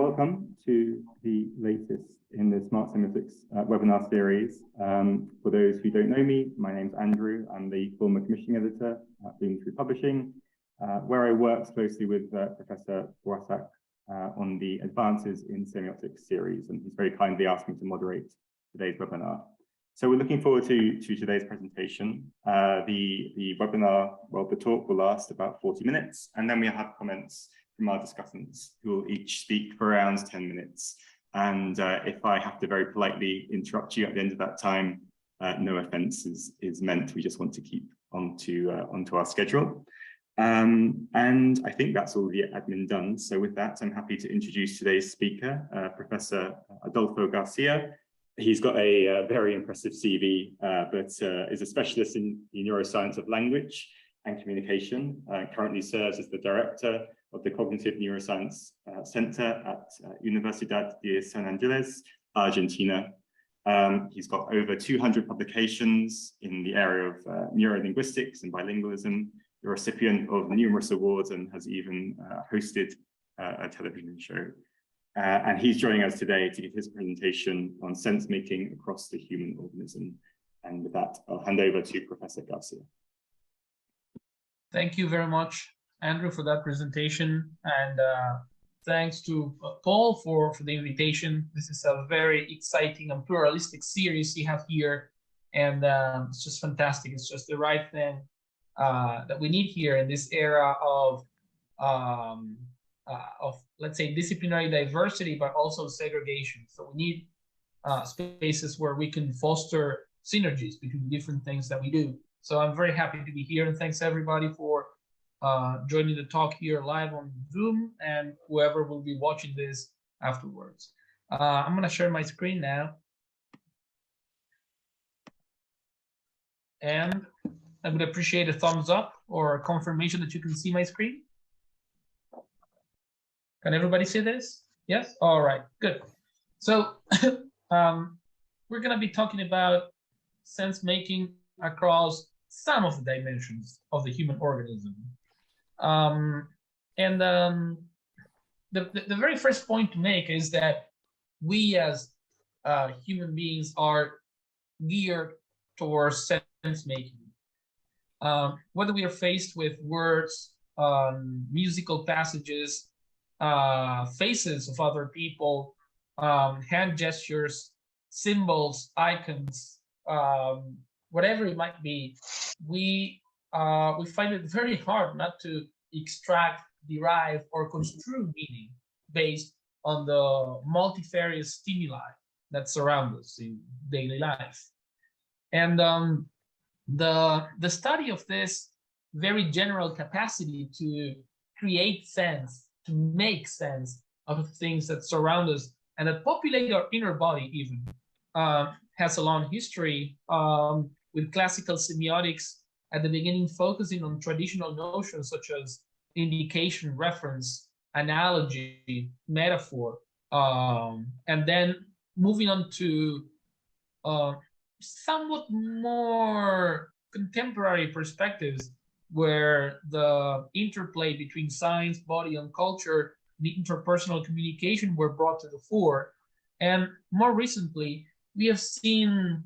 welcome to the latest in the Smart Semiotics webinar series. For those who don't know me, my name's Andrew. I'm the former commissioning editor at Bloomsbury Publishing, where I worked closely with Professor USACH on the Advances in Semiotics series, and he's very kindly asked me to moderate today's webinar. So we're looking forward to today's presentation. The webinar, well, the talk will last about 40 minutes, and then we have comments from our discussants, who will each speak for around 10 minutes. And if I have to very politely interrupt you at the end of that time, no offense is meant. We just want to keep onto our schedule. And I think that's all the admin done. So with that, I'm happy to introduce today's speaker, Professor Adolfo García. He's got a very impressive CV, but is a specialist in the neuroscience of language and communication. Currently serves as the director of the Cognitive Neuroscience Center at Universidad de San Andrés, Argentina. He's got over 200 publications in the area of neurolinguistics and bilingualism, the recipient of numerous awards, and has even hosted a television show. And he's joining us today to give his presentation on sense-making across the human organism. And with that, I'll hand over to Professor García. Thank you very much, Andrew, for that presentation. And thanks to Paul for the invitation. This is a very exciting and pluralistic series you have here. And it's just fantastic. It's just the right thing that we need here in this era of let's say, disciplinary diversity, but also segregation. So we need spaces where we can foster synergies between different things that we do. So I'm very happy to be here, and thanks everybody for joining the talk here live on Zoom, and whoever will be watching this afterwards. I'm going to share my screen now. And I would appreciate a thumbs up or a confirmation that you can see my screen. Can everybody see this? Yes? All right, good. So we're going to be talking about sense making across some of the dimensions of the human organism. The very first point to make is that we as human beings are geared towards sense making. Whether we are faced with words, musical passages, faces of other people, hand gestures, symbols, icons, whatever it might be, we find it very hard not to extract, derive, or construe meaning based on the multifarious stimuli that surround us in daily life. And the study of this very general capacity to create sense, to make sense of things that surround us and that populate our inner body even, has a long history, with classical semiotics at the beginning focusing on traditional notions such as indication, reference, analogy, metaphor, and then moving on to somewhat more contemporary perspectives where the interplay between science, body, and culture, the interpersonal communication were brought to the fore. And more recently, we have seen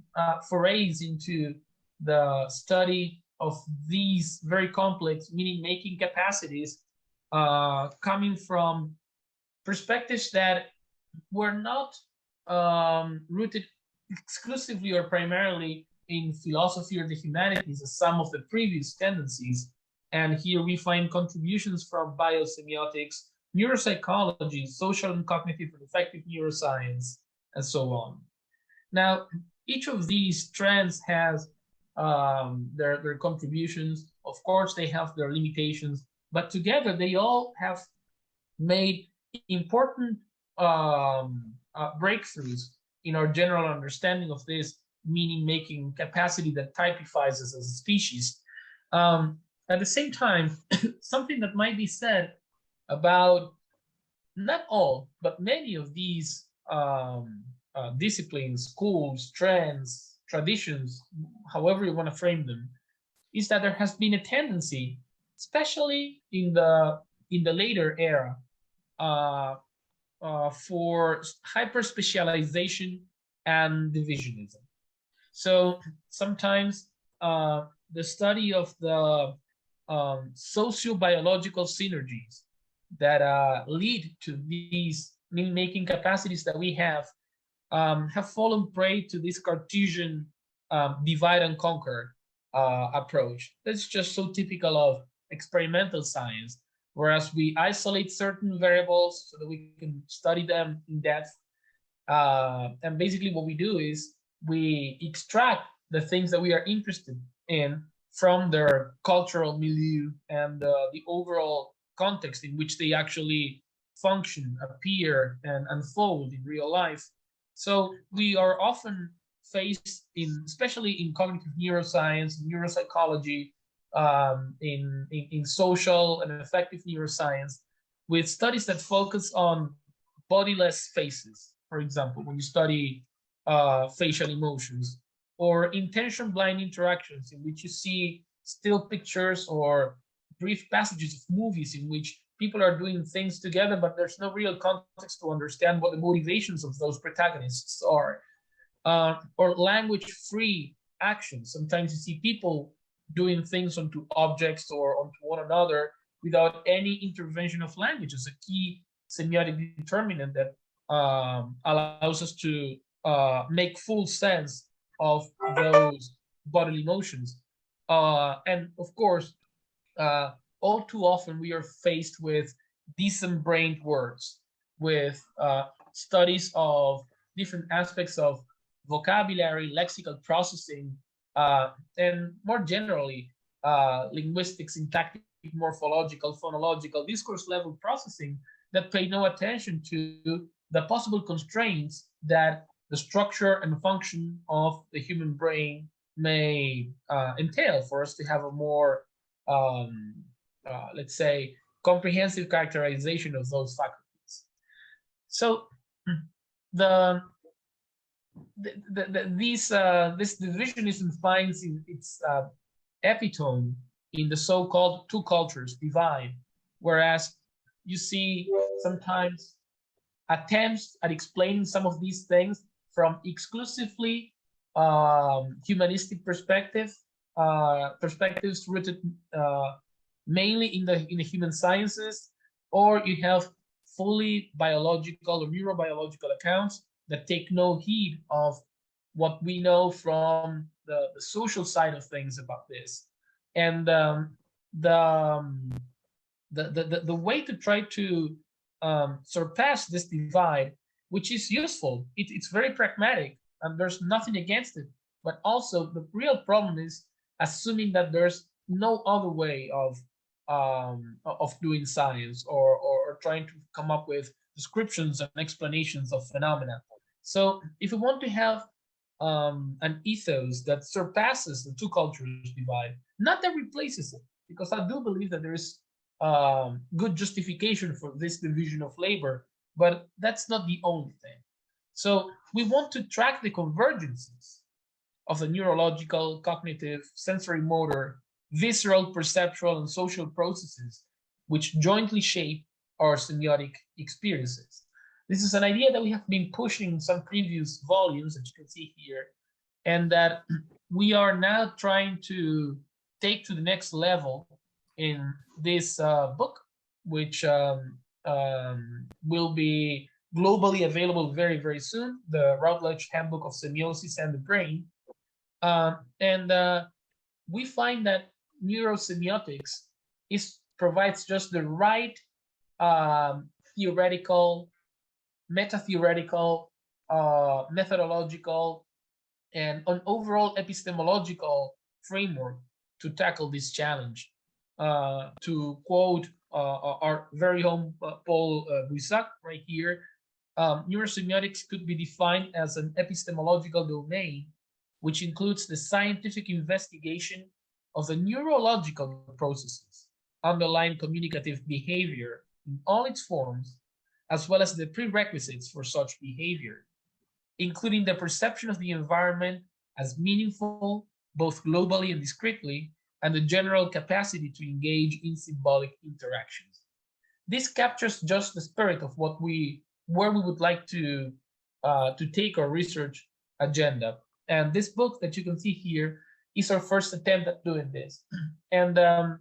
forays into the study of these very complex meaning-making capacities coming from perspectives that were not rooted exclusively or primarily in philosophy or the humanities as some of the previous tendencies. And here we find contributions from biosemiotics, neuropsychology, social and cognitive and affective neuroscience, and so on. Now, each of these trends has their contributions. Of course, they have their limitations, but together they all have made important breakthroughs in our general understanding of this meaning-making capacity that typifies us as a species. At the same time, something that might be said about not all, but many of these disciplines, schools, trends, traditions, however you want to frame them, is that there has been a tendency, especially in the later era, for hyperspecialization and divisionism. So sometimes the study of the socio-biological synergies that lead to these meaning-making capacities that we have fallen prey to this Cartesian divide and conquer approach. That's just so typical of experimental science, whereas we isolate certain variables so that we can study them in depth. And basically what we do is we extract the things that we are interested in from their cultural milieu and the overall context in which they actually function, appear, and unfold in real life. So we are often faced especially in cognitive neuroscience, neuropsychology, in social and affective neuroscience, with studies that focus on bodiless faces. For example, when you study facial emotions, or intention blind interactions in which you see still pictures or brief passages of movies in which people are doing things together, but there's no real context to understand what the motivations of those protagonists are. Or language-free actions. Sometimes you see people doing things onto objects or onto one another without any intervention of language as a key semiotic determinant that allows us to make full sense of those bodily motions. And of course, all too often we are faced with disembrained words, with studies of different aspects of vocabulary, lexical processing, and more generally, linguistics, syntactic, morphological, phonological, discourse level processing that pay no attention to the possible constraints that the structure and function of the human brain may entail for us to have a more, let's say, comprehensive characterization of those faculties. So this divisionism finds its epitome in the so-called two cultures divide, whereas you see sometimes attempts at explaining some of these things from exclusively humanistic perspectives rooted mainly in the human sciences, or you have fully biological or neurobiological accounts that take no heed of what we know from the social side of things about this. And the way to try to surpass this divide, which is useful, it's very pragmatic, and there's nothing against it. But also the real problem is assuming that there's no other way of doing science or trying to come up with descriptions and explanations of phenomena. So if we want to have an ethos that surpasses the two cultures divide, not that replaces it, because I do believe that there is good justification for this division of labor, but that's not the only thing. So we want to track the convergences of the neurological, cognitive, sensorimotor, visceral, perceptual, and social processes which jointly shape our semiotic experiences. This is an idea that we have been pushing in some previous volumes, as you can see here, and that we are now trying to take to the next level in this book, which will be globally available very, very soon, the Routledge Handbook of Semiosis and the Brain. We find that neurosemiotics provides just the right theoretical, meta-theoretical, methodological, and an overall epistemological framework to tackle this challenge. To quote our very own Paul Buissac right here, neurosemiotics could be defined as an epistemological domain which includes the scientific investigation of the neurological processes underlying communicative behavior in all its forms, as well as the prerequisites for such behavior, including the perception of the environment as meaningful, both globally and discretely, and the general capacity to engage in symbolic interactions. This captures just the spirit of what we where we would like to take our research agenda. And this book that you can see here is our first attempt at doing this. And our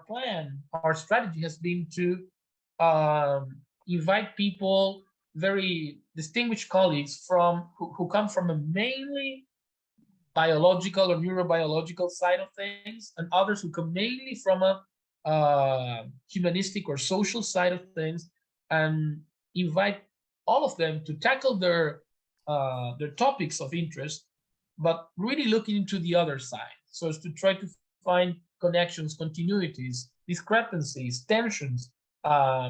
plan, our strategy has been to invite people, very distinguished colleagues who come from a mainly biological or neurobiological side of things, and others who come mainly from a humanistic or social side of things, and invite all of them to tackle their topics of interest, but really looking into the other side, so as to try to find connections, continuities, discrepancies, tensions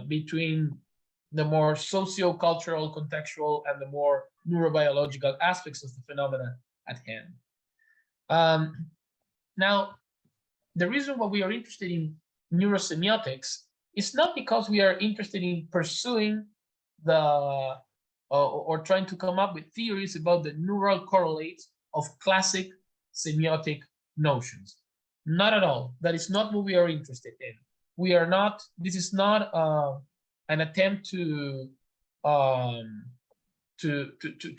between the more socio-cultural, contextual, and the more neurobiological aspects of the phenomena at hand. Now, the reason why we are interested in neurosemiotics is not because we are interested in pursuing or trying to come up with theories about the neural correlates of classic semiotic notions. Not at all. That is not what we are interested in. We are not. This is not an attempt to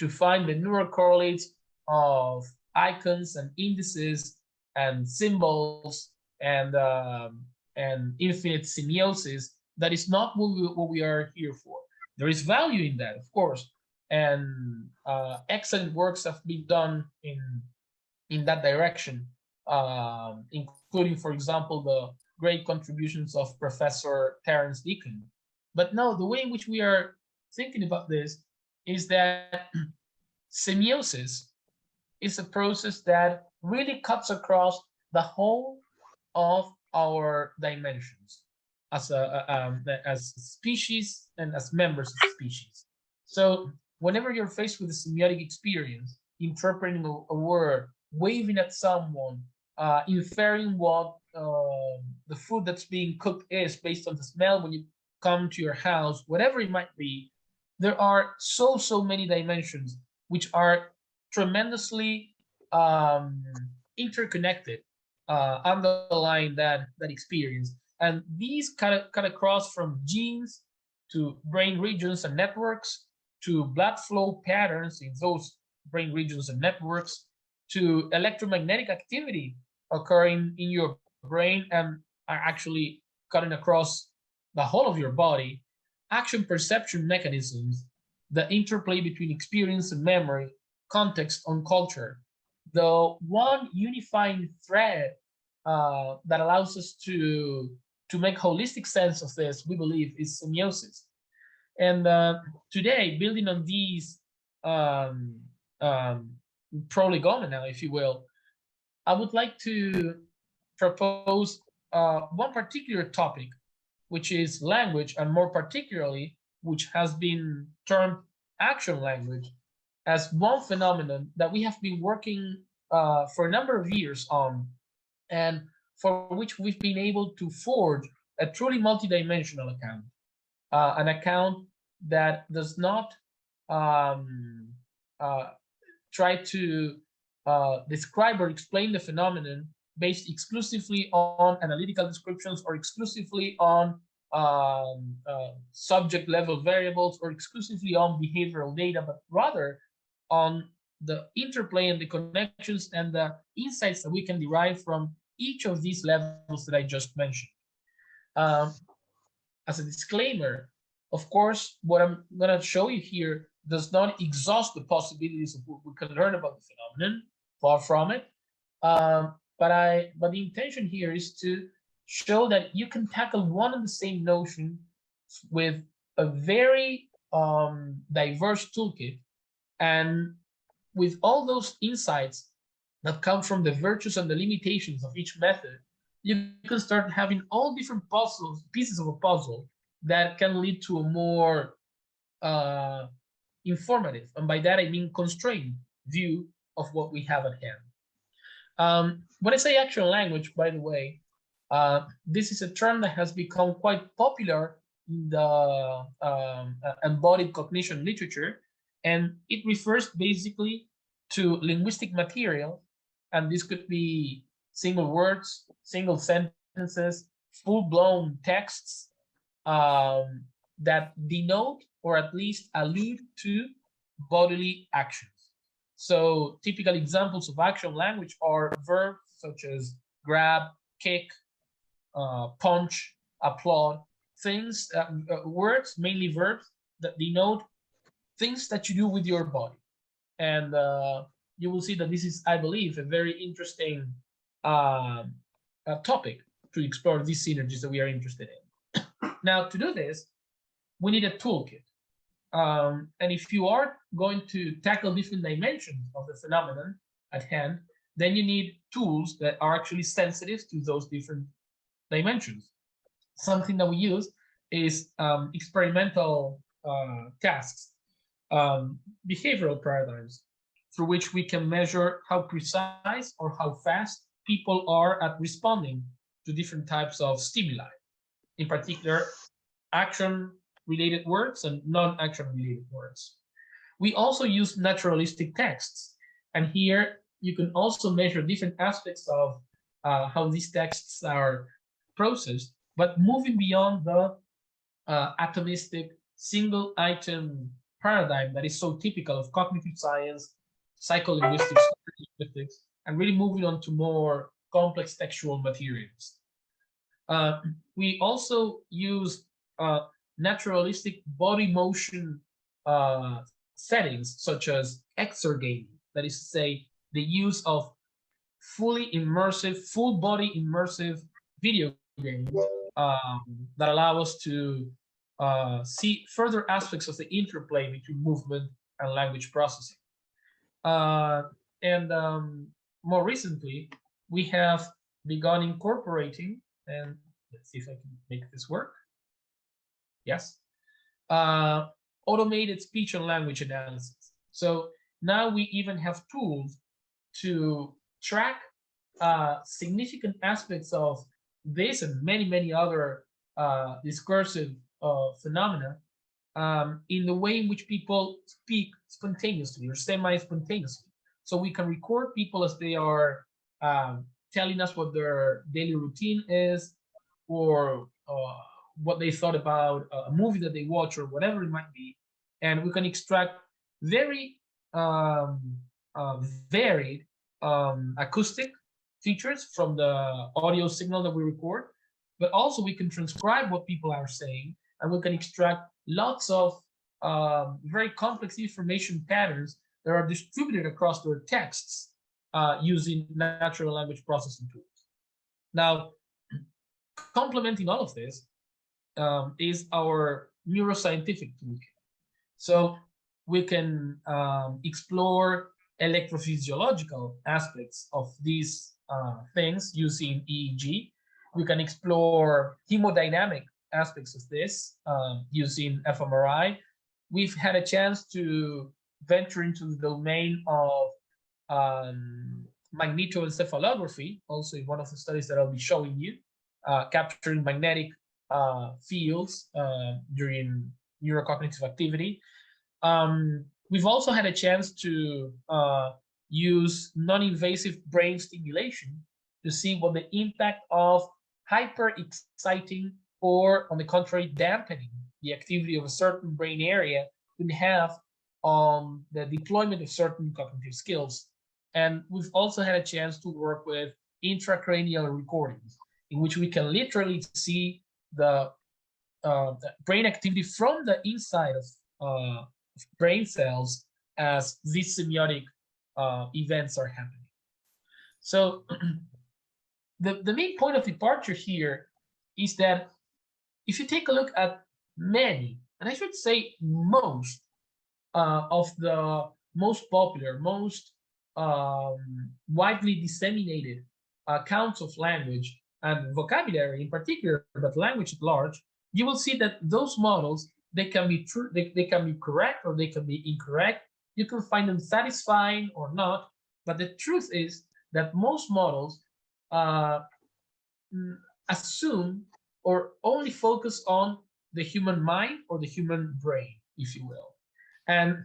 find the neural correlates of icons and indices and symbols and infinite semiosis. That is not what we are here for. There is value in that, of course, and excellent works have been done in that direction, including, for example, the great contributions of Professor Terence Deacon. But no, the way in which we are thinking about this is that semiosis is a process that really cuts across the whole of our dimensions as species and as members of species. So whenever you're faced with a semiotic experience, interpreting a word, waving at someone, inferring what the food that's being cooked is based on the smell when you come to your house, whatever it might be, there are so many dimensions which are tremendously interconnected, underlying that experience. And these cut across from genes to brain regions and networks, to blood flow patterns in those brain regions and networks, to electromagnetic activity occurring in your brain and are actually cutting across the whole of your body, action perception mechanisms, the interplay between experience and memory, context on culture. The one unifying thread that allows us to make holistic sense of this, we believe, is semiosis. And today, building on these prolegomena, if you will, I would like to propose one particular topic, which is language, and more particularly, which has been termed action language, as one phenomenon that we have been working for a number of years on, and for which we've been able to forge a truly multidimensional account, an account that does not try to describe or explain the phenomenon based exclusively on analytical descriptions or exclusively on subject level variables or exclusively on behavioral data, but rather on the interplay and the connections and the insights that we can derive from each of these levels that I just mentioned. As a disclaimer, of course, what I'm going to show you here does not exhaust the possibilities of what we can learn about the phenomenon, far from it. But the intention here is to show that you can tackle one and the same notion with a very diverse toolkit, and with all those insights that come from the virtues and the limitations of each method, you can start having all different pieces of a puzzle that can lead to a more informative, and by that I mean constrained, view of what we have at hand. When I say action language, by the way, this is a term that has become quite popular in the embodied cognition literature, and it refers basically to linguistic material, and this could be single words, single sentences, full-blown texts, that denote or at least allude to bodily actions. So typical examples of action language are verbs such as grab, kick, punch, applaud, things, words, mainly verbs, that denote things that you do with your body. And you will see that this is, I believe, a very interesting topic to explore these synergies that we are interested in. Now, to do this, we need a toolkit. And if you are going to tackle different dimensions of the phenomenon at hand, then you need tools that are actually sensitive to those different dimensions. Something that we use is experimental tasks, behavioral paradigms, through which we can measure how precise or how fast people are at responding to different types of stimuli, in particular, action-related words and non-action-related words. We also use naturalistic texts, and here you can also measure different aspects of how these texts are processed, but moving beyond the atomistic single-item paradigm that is so typical of cognitive science, psycholinguistics, and really moving on to more complex textual materials. We also use naturalistic body motion settings, such as exergaming, that is to say, the use of fully immersive, full body immersive video games that allow us to see further aspects of the interplay between movement and language processing. More recently, we have begun incorporating, and let's see if I can make this work. Yes. Automated speech and language analysis. So now we even have tools to track significant aspects of this and many, many other discursive phenomena in the way in which people speak spontaneously or semi-spontaneously. So we can record people as they are telling us what their daily routine is, or what they thought about a movie that they watch, or whatever it might be. And we can extract very varied acoustic features from the audio signal that we record, but also we can transcribe what people are saying, and we can extract lots of very complex information patterns that are distributed across their texts using natural language processing tools. Now, complementing all of this is our neuroscientific toolkit. So we can explore electrophysiological aspects of these things using EEG. We can explore hemodynamic aspects of this using fMRI. We've had a chance to venture into the domain of magnetoencephalography, also in one of the studies that I'll be showing you, capturing magnetic fields during neurocognitive activity. We've also had a chance to use non-invasive brain stimulation to see what the impact of hyper-exciting or, on the contrary, dampening the activity of a certain brain area can have on the deployment of certain cognitive skills. And we've also had a chance to work with intracranial recordings, in which we can literally see the brain activity from the inside of brain cells as these semiotic events are happening. So the main point of departure here is that if you take a look at many, and I should say most, of the most popular, most widely disseminated accounts of language and vocabulary in particular, but language at large, you will see that those models, they can be true, they can be correct or they can be incorrect. You can find them satisfying or not, but the truth is that most models assume or only focus on the human mind or the human brain, if you will. And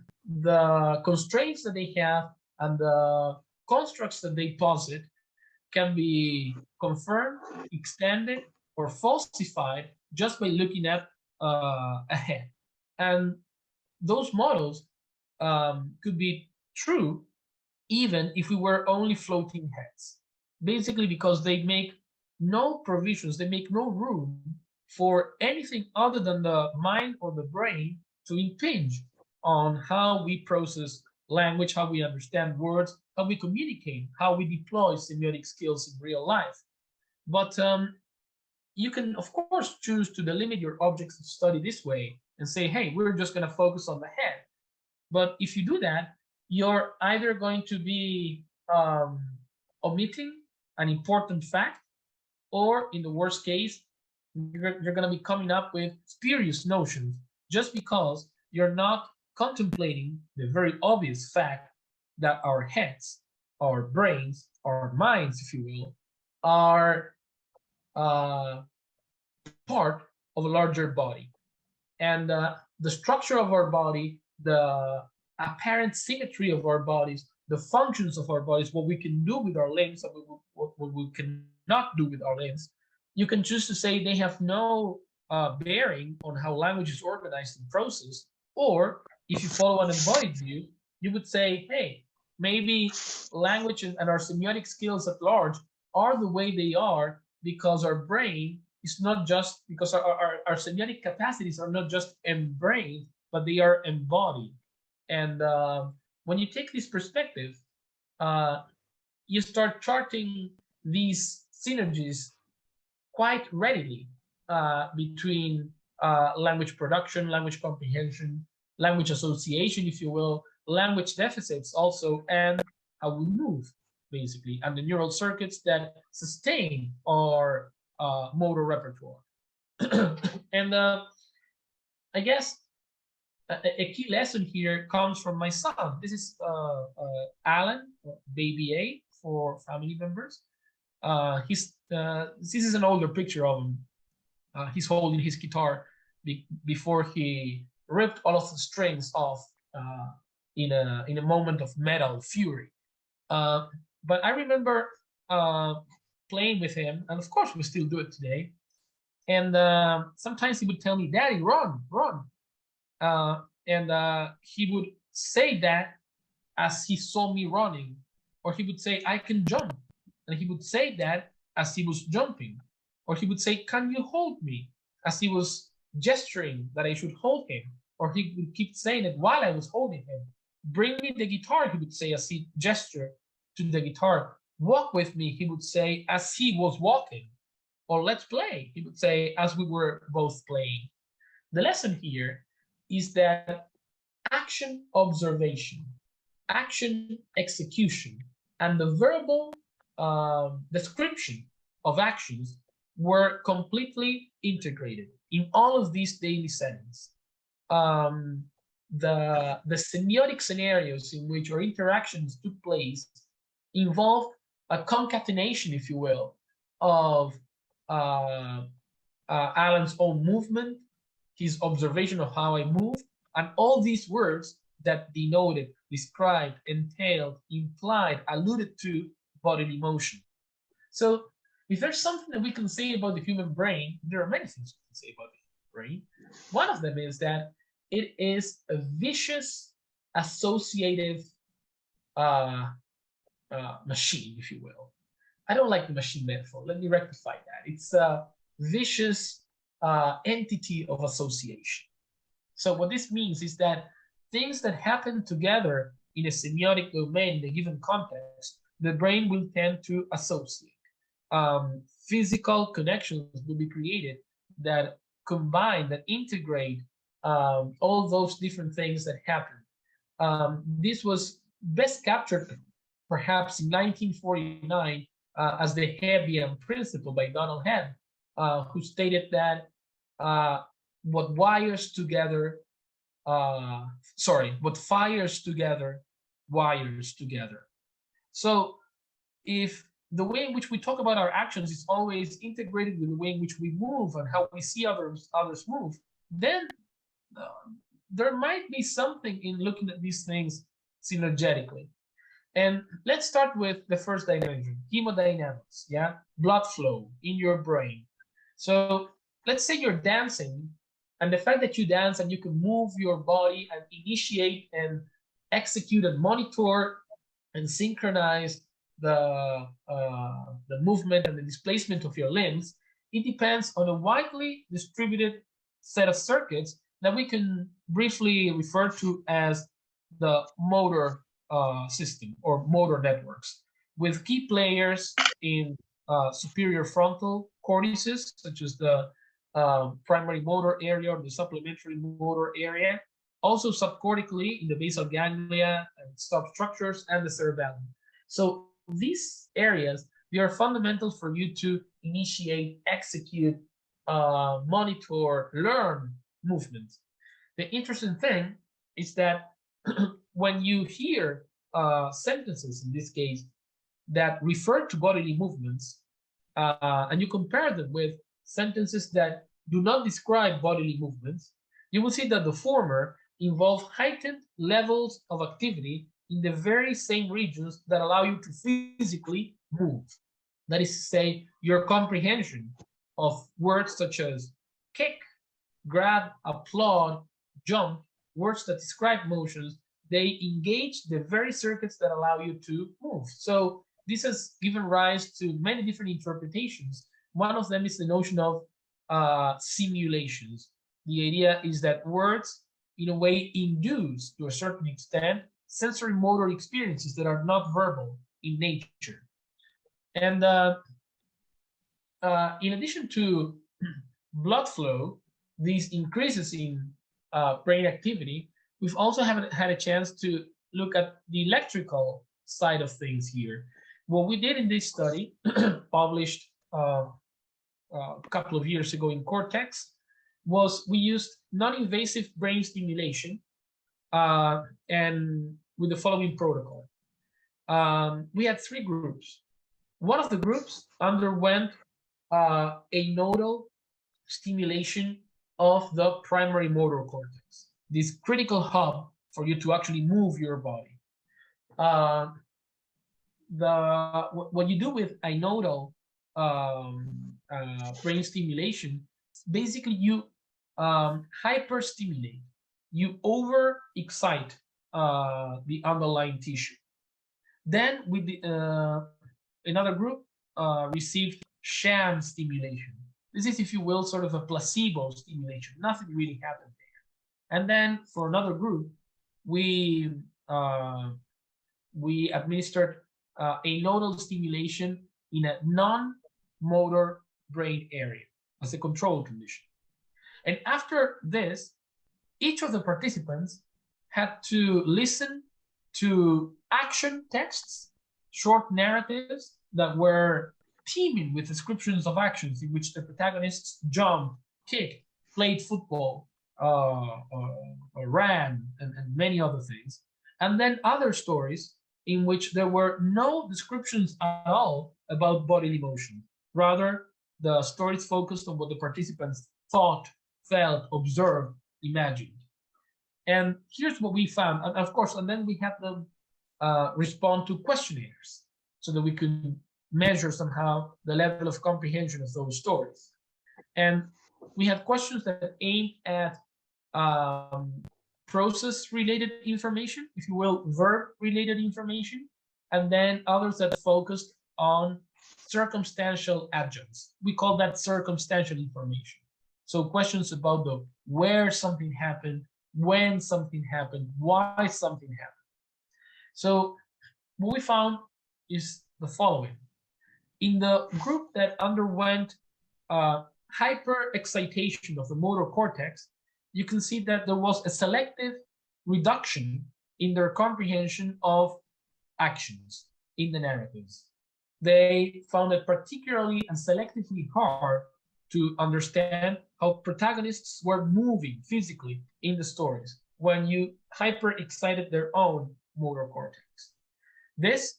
the constraints that they have and the constructs that they posit can be confirmed, extended, or falsified just by looking at ahead. And those models could be true even if we were only floating heads, basically because they make no provisions, they make no room for anything other than the mind or the brain to impinge on how we process language, how we understand words, how we communicate, how we deploy semiotic skills in real life. But you can, of course, choose to delimit your objects of study this way and say, hey, we're just going to focus on the head. But if you do that, you're either going to be omitting an important fact, or in the worst case, you're going to be coming up with spurious notions just because you're not contemplating the very obvious fact that our heads, our brains, our minds, if you will, are part of a larger body. And the structure of our body, the apparent symmetry of our bodies, the functions of our bodies, what we can do with our limbs, and what we cannot do with our limbs, you can choose to say they have no bearing on how language is organized and processed. Or if you follow an embodied view, you would say, hey, maybe language and our semiotic skills at large are the way they are because our brain is not just, because our semiotic capacities are not just embrained, but they are embodied. And when you take this perspective, you start charting these synergies quite readily between language production, language comprehension, language association, if you will, language deficits also, and how we move, basically, and the neural circuits that sustain our motor repertoire. And I guess a key lesson here comes from my son. This is Alan, baby A for family members. This is an older picture of him. He's holding his guitar before he ripped all of the strings off in a moment of metal fury. But I remember playing with him, and of course we still do it today. And sometimes he would tell me, "Daddy, run, run." And he would say that as he saw me running, or he would say, "I can jump," and he would say that as he was jumping, or he would say, "Can you hold me?" as he was gesturing that I should hold him, or he would keep saying it while I was holding him. "Bring me the guitar," he would say as he gestured to the guitar. "Walk with me," he would say as he was walking, or "Let's play," he would say as we were both playing. The lesson here is that action observation, action execution, and the verbal description of actions were completely integrated in all of these daily settings. The semiotic scenarios in which our interactions took place involved a concatenation, if you will, of Alan's own movement, his observation of how I move, and all these words that denoted, described, entailed, implied, alluded to bodily motion. So if there's something that we can say about the human brain, there are many things we can say about the human brain. One of them is that it is a vicious associative machine, if you will. I don't like the machine metaphor. Let me rectify that. It's a vicious entity of association. So what this means is that things that happen together in a semiotic domain in a given context, the brain will tend to associate. Physical connections will be created that combine, that integrate all those different things that happen. This was best captured perhaps in 1949 as the Hebbian principle by Donald Hebb, who stated that what fires together wires together. So if the way in which we talk about our actions is always integrated with the way in which we move and how we see others move, then there might be something in looking at these things synergetically. And let's start with the first dimension, hemodynamics, yeah? Blood flow in your brain. So let's say you're dancing And the fact that you dance and you can move your body and initiate and execute and monitor and synchronize the movement and the displacement of your limbs, it depends on a widely distributed set of circuits that we can briefly refer to as the motor system or motor networks, with key players in superior frontal cortices, such as the primary motor area or the supplementary motor area, also subcortically in the basal ganglia and stop structures and the cerebellum. So these areas, they are fundamental for you to initiate, execute, monitor, learn movements. The interesting thing is that when you hear sentences, in this case, that refer to bodily movements, and you compare them with sentences that do not describe bodily movements, you will see that the former involve heightened levels of activity in the very same regions that allow you to physically move. That is to say, your comprehension of words such as kick, grab, applaud, jump, words that describe motions, they engage the very circuits that allow you to move. So this has given rise to many different interpretations. One of them is the notion of simulations. The idea is that words, in a way, induce, to a certain extent, sensory motor experiences that are not verbal in nature. And in addition to blood flow, these increases in brain activity, we've also had a chance to look at the electrical side of things here. What we did in this study, published a couple of years ago in Cortex, was we used non-invasive brain stimulation and with the following protocol. We had 3 groups. One of the groups underwent a nodal stimulation of the primary motor cortex, this critical hub for you to actually move your body. What you do with a nodal brain stimulation, basically you hyperstimulate, you over-excite the underlying tissue. Then with the another group received sham stimulation. This is, if you will, sort of a placebo stimulation. Nothing really happened there. And then for another group, we administered a nodal stimulation in a non-motor brain area as a control condition. And after this, each of the participants had to listen to action texts, short narratives that were teeming with descriptions of actions in which the protagonists jumped, kicked, played football, ran, and many other things. And then other stories in which there were no descriptions at all about bodily motion. Rather, the stories focused on what the participants thought, felt, observed, imagined. And here's what we found. And of course, and then we had them respond to questionnaires so that we could measure somehow the level of comprehension of those stories. And we had questions that aimed at process-related information, if you will, verb-related information, and then others that focused on circumstantial adjuncts. We call that circumstantial information. So questions about the where something happened, when something happened, why something happened. So what we found is the following. In the group that underwent hyper-excitation of the motor cortex, you can see that there was a selective reduction in their comprehension of actions in the narratives. They found it particularly and selectively hard to understand how protagonists were moving physically in the stories when you hyper-excited their own motor cortex. This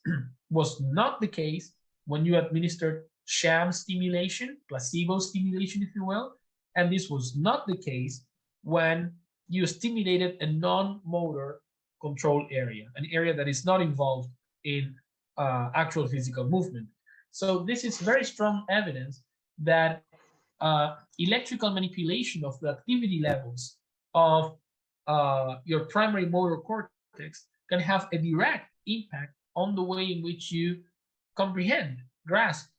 was not the case when you administered sham stimulation, placebo stimulation, if you will, and this was not the case when you stimulated a non-motor control area, an area that is not involved in actual physical movement. So this is very strong evidence that electrical manipulation of the activity levels of your primary motor cortex can have a direct impact on the way in which you comprehend, grasp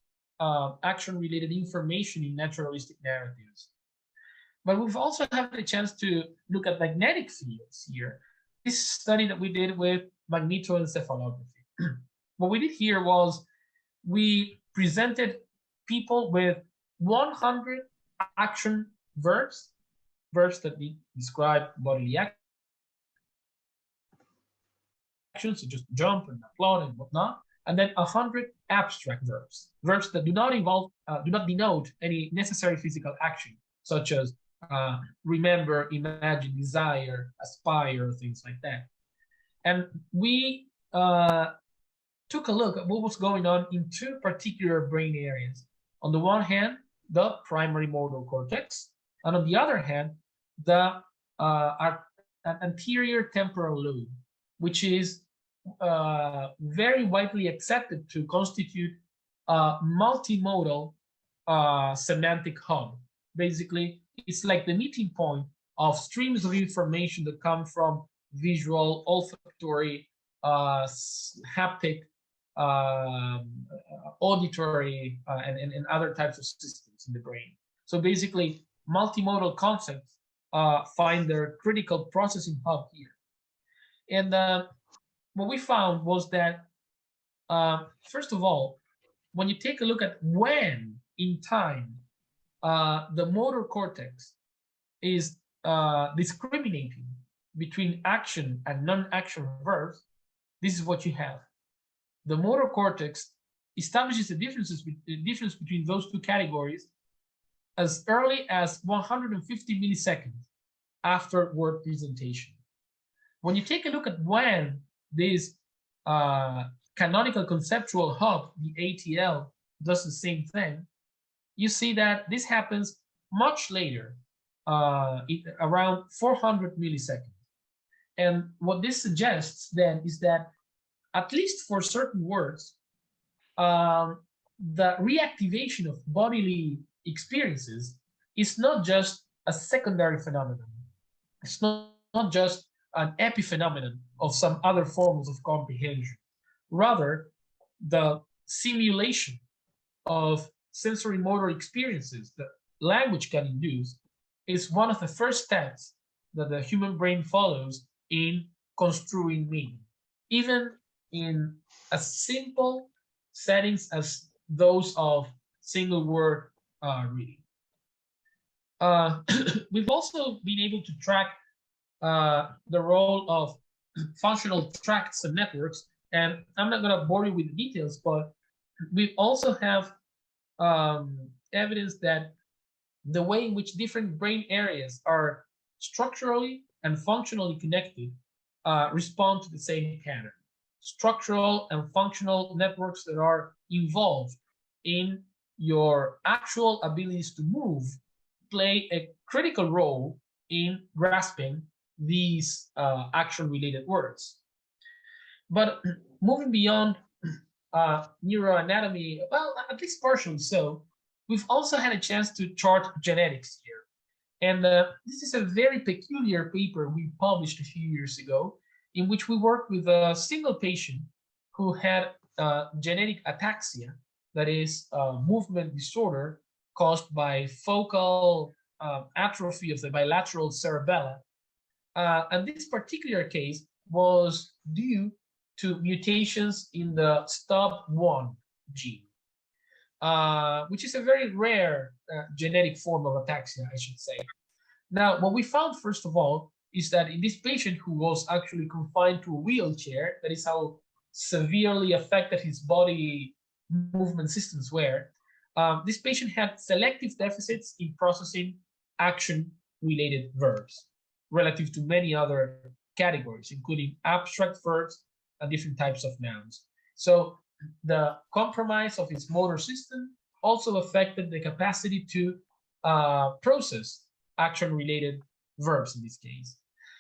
action-related information in naturalistic narratives. But we've also had a chance to look at magnetic fields here. This study that we did with magnetoencephalography. What we did here was we presented people with 100 action verbs that describe bodily actions, so just jump and applaud and whatnot, and then 100 abstract verbs that do not denote any necessary physical action, such as remember, imagine, desire, aspire, things like that. And we took a look at what was going on in two particular brain areas. On the one hand, the primary motor cortex, and on the other hand, the anterior temporal lobe, which is very widely accepted to constitute a multimodal semantic hub. Basically, it's like the meeting point of streams of information that come from visual, olfactory, haptic, auditory, and other types of systems in the brain. So basically, multimodal concepts find their critical processing hub here. And what we found was that, first of all, when you take a look at when in time the motor cortex is discriminating between action and non-action verbs, this is what you have. The motor cortex establishes the difference between those two categories as early as 150 milliseconds after word presentation. When you take a look at when this canonical conceptual hub, the ATL, does the same thing, you see that this happens much later, around 400 milliseconds. And what this suggests then is that, at least for certain words, the reactivation of bodily experiences is not just a secondary phenomenon. It's not just an epiphenomenon of some other forms of comprehension. Rather, the simulation of sensorimotor experiences that language can induce is one of the first steps that the human brain follows in construing meaning, even in as simple settings as those of single word reading. We've also been able to track the role of functional tracts and networks, and I'm not going to bore you with the details, but we also have evidence that the way in which different brain areas are structurally and functionally connected respond to the same pattern. Structural and functional networks that are involved in your actual abilities to move play a critical role in grasping these action-related words. But moving beyond neuroanatomy, well, at least partially so, we've also had a chance to chart genetics here. And this is a very peculiar paper we published a few years ago, in which we worked with a single patient who had genetic ataxia, that is a movement disorder caused by focal atrophy of the bilateral cerebella. And this particular case was due to mutations in the STOP1 gene, which is a very rare genetic form of ataxia, I should say. Now, what we found, first of all, is that in this patient who was actually confined to a wheelchair, that is how severely affected his body movement systems were, this patient had selective deficits in processing action-related verbs relative to many other categories, including abstract verbs and different types of nouns. So the compromise of his motor system also affected the capacity to process action-related verbs in this case.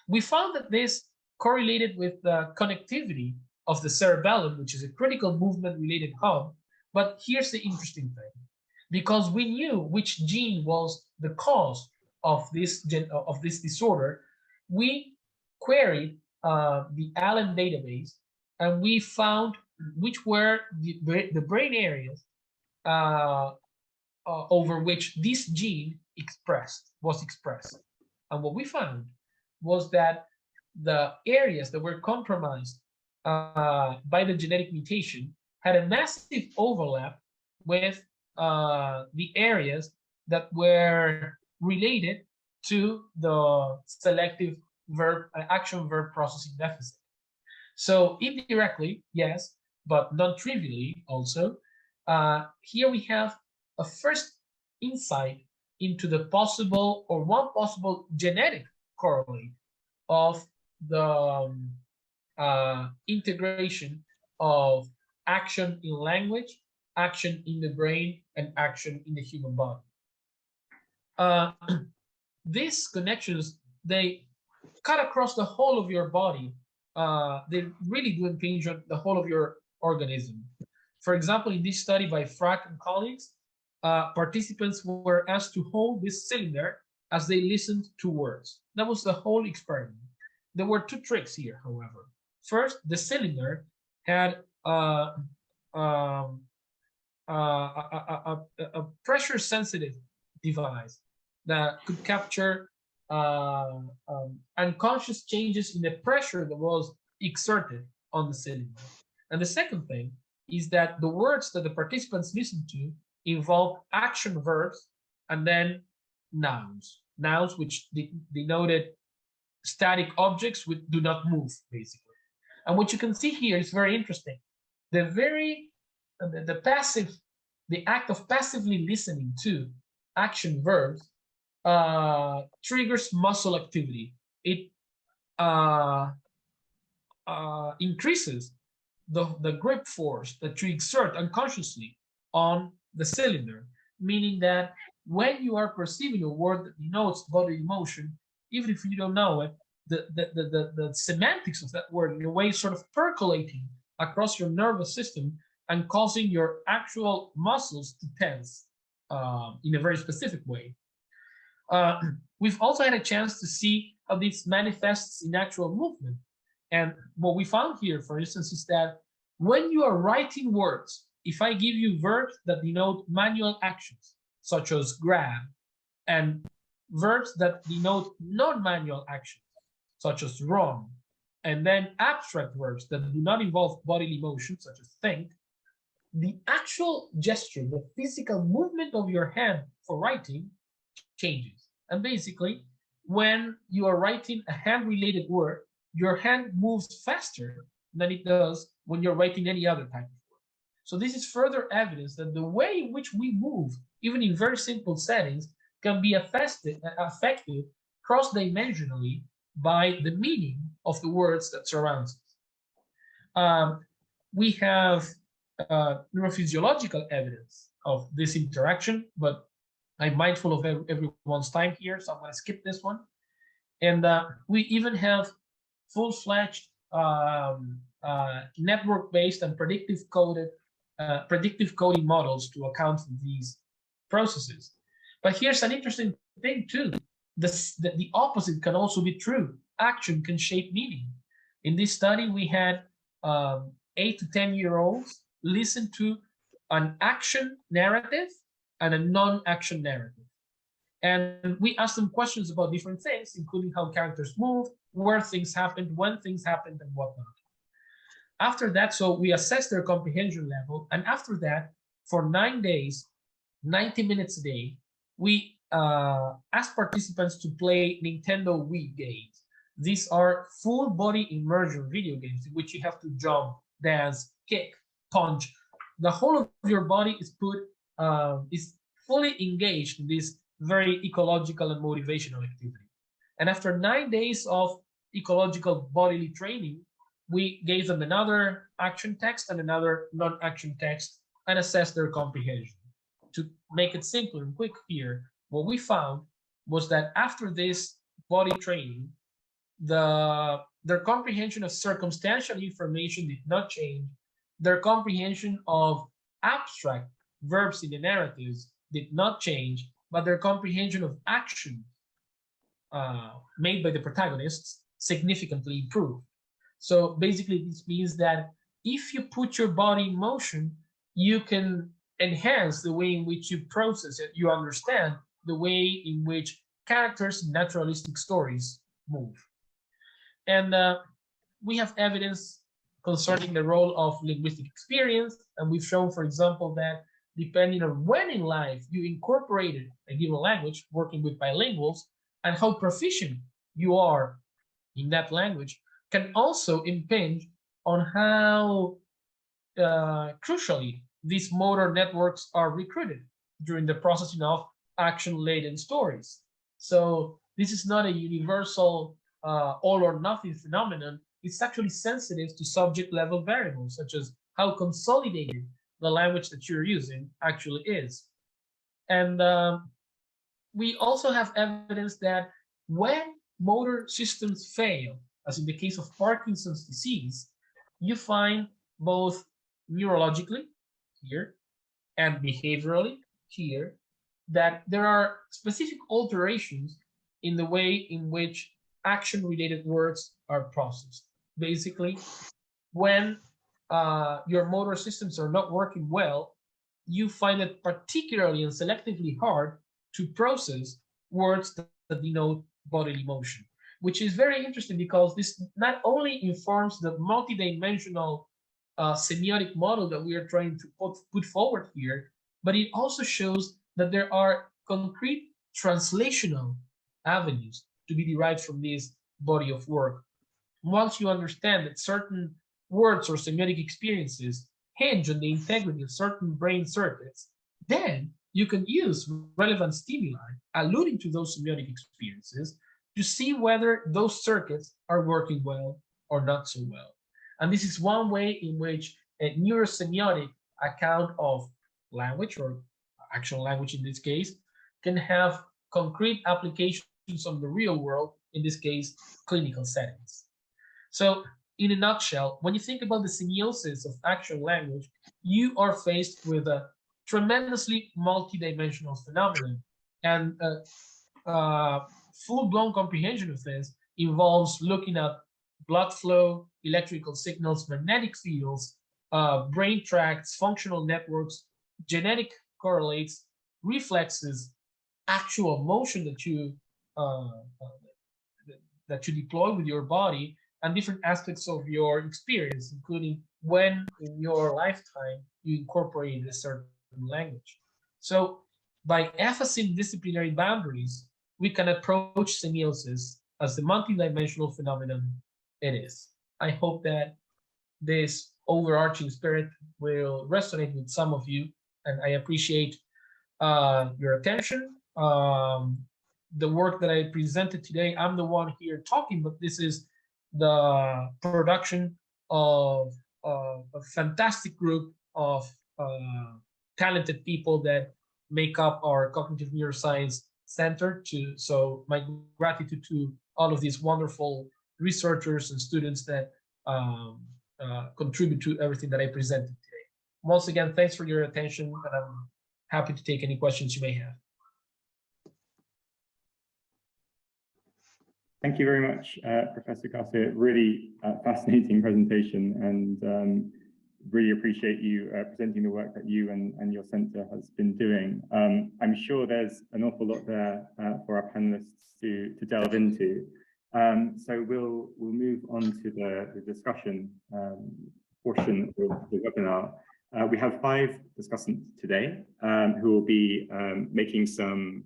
We found that this correlated with the connectivity of the cerebellum, which is a critical movement-related hub. But here's the interesting thing. because we knew which gene was the cause of this disorder, we queried the Allen database, and we found which were the brain areas over which this gene was expressed. And what we found was that the areas that were compromised by the genetic mutation had a massive overlap with the areas that were related to the selective action-verb processing deficit. So indirectly, yes, but non-trivially also, here we have a first insight into the possible or one possible genetic correlate of the integration of action in language, action in the brain, and action in the human body. These connections, they cut across the whole of your body. They really do impinge on the whole of your organism. For example, in this study by Frack and colleagues, participants were asked to hold this cylinder as they listened to words. That was the whole experiment. There were two tricks here, however. First, the cylinder had a pressure-sensitive device that could capture unconscious changes in the pressure that was exerted on the cylinder. And the second thing is that the words that the participants listened to involved action verbs and then nouns which denoted static objects which do not move, basically. And what you can see here is very interesting. The act of passively listening to action verbs triggers muscle activity. It increases the grip force that you exert unconsciously on the cylinder, meaning that when you are perceiving a word that denotes bodily motion, even if you don't know it, the semantics of that word in a way sort of percolating across your nervous system and causing your actual muscles to tense in a very specific way. We've also had a chance to see how this manifests in actual movement. And what we found here, for instance, is that when you are writing words, if I give you verbs that denote manual actions, such as grab, and verbs that denote non-manual actions, such as run, and then abstract verbs that do not involve bodily motion, such as think, the actual gesture, the physical movement of your hand for writing changes. And basically, when you are writing a hand-related word, your hand moves faster than it does when you're writing any other type of word. So this is further evidence that the way in which we move, even in very simple settings, can be affected cross-dimensionally by the meaning of the words that surround us. We have neurophysiological evidence of this interaction, but I'm mindful of everyone's time here, so I'm going to skip this one. And we even have full-fledged network-based and predictive coding models to account for these processes. But here's an interesting thing too. The opposite can also be true. Action can shape meaning. In this study, we had 8 to 10-year-olds listen to an action narrative and a non-action narrative. And we asked them questions about different things, including how characters move, where things happened, when things happened, and whatnot. After that, so we assessed their comprehension level. And after that, for 9 days, 90 minutes a day, we asked participants to play Nintendo Wii games. These are full body immersion video games in which you have to jump, dance, kick, punch. The whole of your body is is fully engaged in this very ecological and motivational activity. And after 9 days of ecological bodily training, we gave them another action text and another non-action text and assessed their comprehension. To make it simple and quick here, what we found was that after this body training, their comprehension of circumstantial information did not change. Their comprehension of abstract verbs in the narratives did not change, but their comprehension of action made by the protagonists significantly improved. So basically, this means that if you put your body in motion, you can enhance the way in which you process it, you understand the way in which characters in naturalistic stories move. And we have evidence concerning the role of linguistic experience, and we've shown, for example, that depending on when in life you incorporated a given language, working with bilinguals, and how proficient you are in that language, can also impinge on how crucially these motor networks are recruited during the processing of action-laden stories. So this is not a universal all or nothing phenomenon. It's actually sensitive to subject level variables, such as how consolidated the language that you're using actually is. And we also have evidence that when motor systems fail, as in the case of Parkinson's disease, you find both neurologically here and behaviorally here that there are specific alterations in the way in which action-related words are processed. Basically, when your motor systems are not working well, you find it particularly and selectively hard to process words that denote bodily motion, which is very interesting because this not only informs the multidimensional semiotic model that we are trying to put forward here, but it also shows that there are concrete translational avenues to be derived from this body of work. Once you understand that certain words or semiotic experiences hinge on the integrity of certain brain circuits, then you can use relevant stimuli alluding to those semiotic experiences to see whether those circuits are working well or not so well. And this is one way in which a neurosemiotic account of language, or actual language in this case, can have concrete applications on the real world, in this case, clinical settings. So in a nutshell, when you think about the semiosis of actual language, you are faced with a tremendously multidimensional phenomenon. And full-blown comprehension of this involves looking at blood flow, electrical signals, magnetic fields, brain tracts, functional networks, genetic correlates, reflexes, actual motion that you deploy with your body, and different aspects of your experience, including when in your lifetime you incorporated a certain language. So by effacing disciplinary boundaries, we can approach semiosis as the multidimensional phenomenon it is. I hope that this overarching spirit will resonate with some of you, and I appreciate your attention. The work that I presented today, I'm the one here talking, but this is the production of a fantastic group of talented people that make up our Cognitive Neuroscience Center. So my gratitude to all of these wonderful researchers and students that contribute to everything that I presented today. Once again, thanks for your attention, and I'm happy to take any questions you may have. Thank you very much, Professor García. Really fascinating presentation, and really appreciate you presenting the work that you and your center has been doing. I'm sure there's an awful lot there for our panelists to delve into. So we'll move on to the discussion portion of the webinar. We have 5 discussants today who will be making some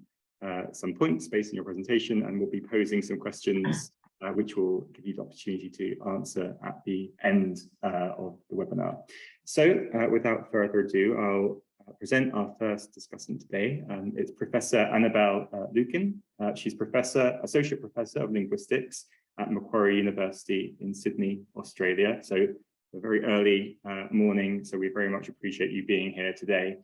points based on your presentation, and we'll be posing some questions which will give you the opportunity to answer at the end of the webinar. So without further ado, I'll present our first discussant today. It's Professor Annabelle Lukin. She's Associate Professor of Linguistics at Macquarie University in Sydney, Australia. So a very early morning, so we very much appreciate you being here today.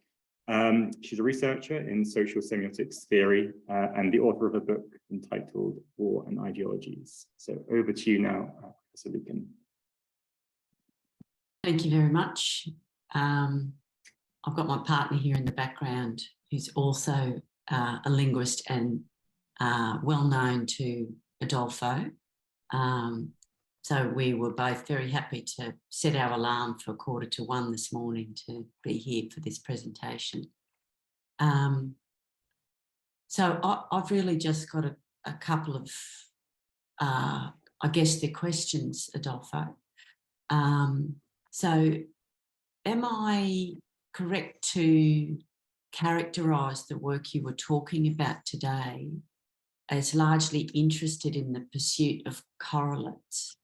She's a researcher in social semiotics theory and the author of a book entitled War and Ideologies. So over to you now, Professor Lukin. Thank you very much. I've got my partner here in the background who's also a linguist and well known to Adolfo. So we were both very happy to set our alarm for 1:45 this morning to be here for this presentation. So I've really just got a couple of, I guess, the questions, Adolfo. So am I correct to characterise the work you were talking about today as largely interested in the pursuit of correlates?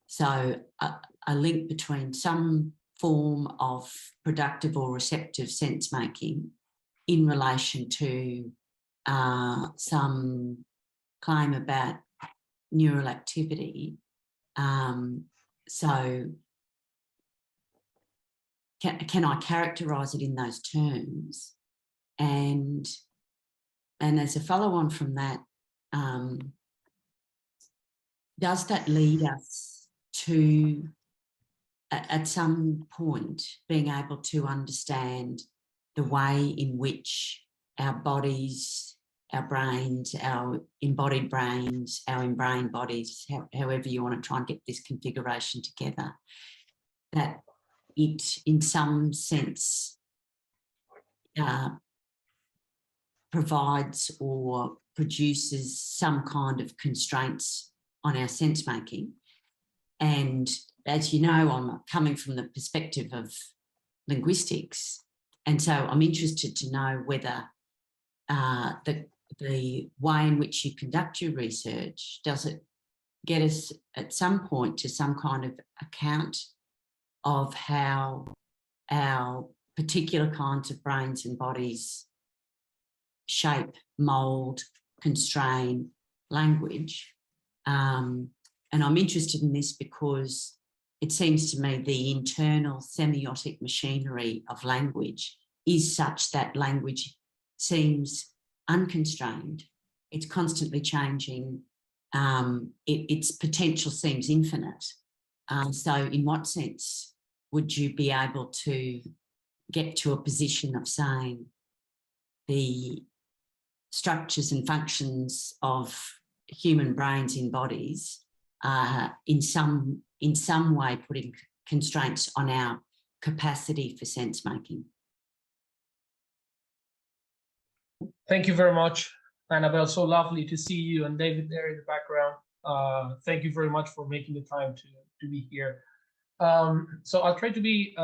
So a link between some form of productive or receptive sense making in relation to some claim about neural activity. So can I characterise it in those terms? And as a follow-on from that, does that lead us to, at some point, being able to understand the way in which our bodies, our brains, our embodied brains, our embrained bodies, however you want to try and get this configuration together, that it, in some sense, provides or produces some kind of constraints on our sense making? And as you know, I'm coming from the perspective of linguistics, and so I'm interested to know whether the way in which you conduct your research, does it get us at some point to some kind of account of how our particular kinds of brains and bodies shape, mould, constrain language? And I'm interested in this because it seems to me the internal semiotic machinery of language is such that language seems unconstrained. It's constantly changing. Its potential seems infinite. So in what sense would you be able to get to a position of saying the structures and functions of human brains in bodies in some way putting constraints on our capacity for sense making? Thank you very much, Annabelle. So lovely to see you, and David there in the background. Thank you very much for making the time to be here. So I'll try to be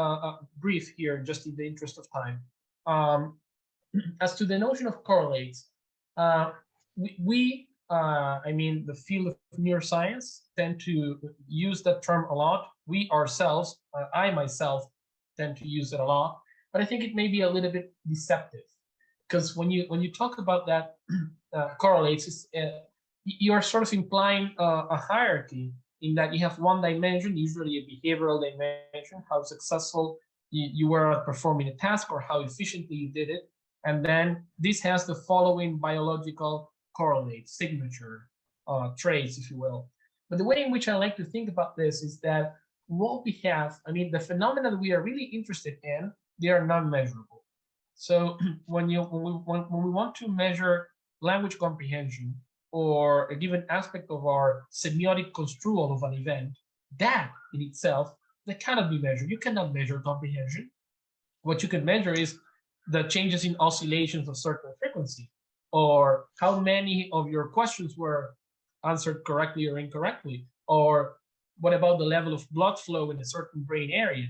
brief here, just in the interest of time. As to the notion of correlates, I mean, the field of neuroscience tend to use that term a lot. We ourselves, I myself, tend to use it a lot, but I think it may be a little bit deceptive, because when you talk about that correlates, you are sort of implying a hierarchy in that you have one dimension, usually a behavioral dimension, how successful you were at performing a task or how efficiently you did it, and then this has the following biological correlates, signature traits, if you will. But the way in which I like to think about this is that what we have, I mean, the phenomena that we are really interested in, they are non-measurable. So when we want to measure language comprehension or a given aspect of our semiotic construal of an event, that in itself, that cannot be measured. You cannot measure comprehension. What you can measure is the changes in oscillations of certain frequency, or how many of your questions were answered correctly or incorrectly, or what about the level of blood flow in a certain brain area.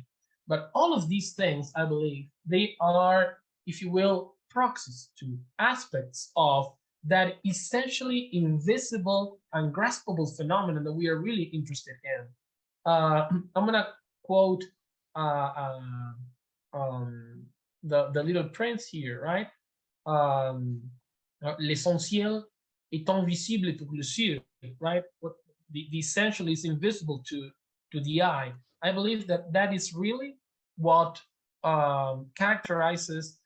But all of these things, I believe, they are, if you will, proxies to aspects of that essentially invisible, ungraspable phenomenon that we are really interested in. I'm gonna quote the Little Prince here, right? L'essentiel est invisible pour les yeux, right? What the essential is invisible to the eye. I believe that that is really what characterizes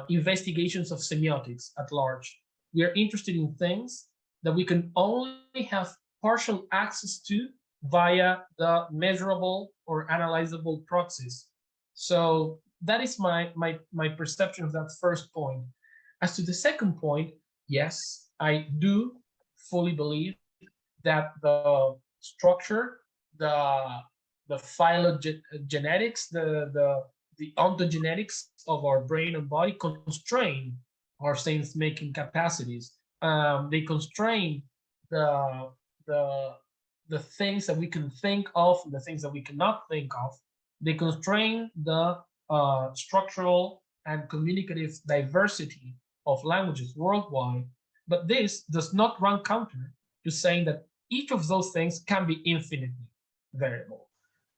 investigations of semiotics at large. We are interested in things that we can only have partial access to via the measurable or analyzable proxies. So that is my perception of that first point. As to the second point, yes, I do fully believe that the structure, the phylogenetics, the ontogenetics of our brain and body constrain our sense-making capacities. They constrain the things that we can think of, the things that we cannot think of. They constrain the structural and communicative diversity of languages worldwide. But this does not run counter to saying that each of those things can be infinitely variable.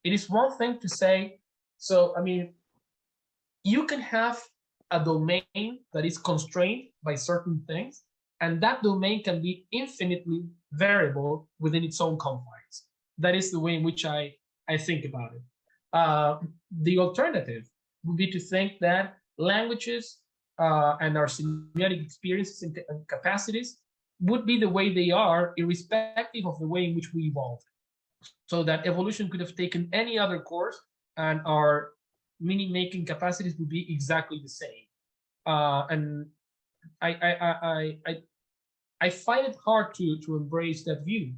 It is one thing to say, so I mean, you can have a domain that is constrained by certain things, and that domain can be infinitely variable within its own confines. That is the way in which I think about it. The alternative would be to think that languages and our semiotic experiences and capacities would be the way they are, irrespective of the way in which we evolved. So that evolution could have taken any other course, and our meaning-making capacities would be exactly the same. And I find it hard to embrace that view.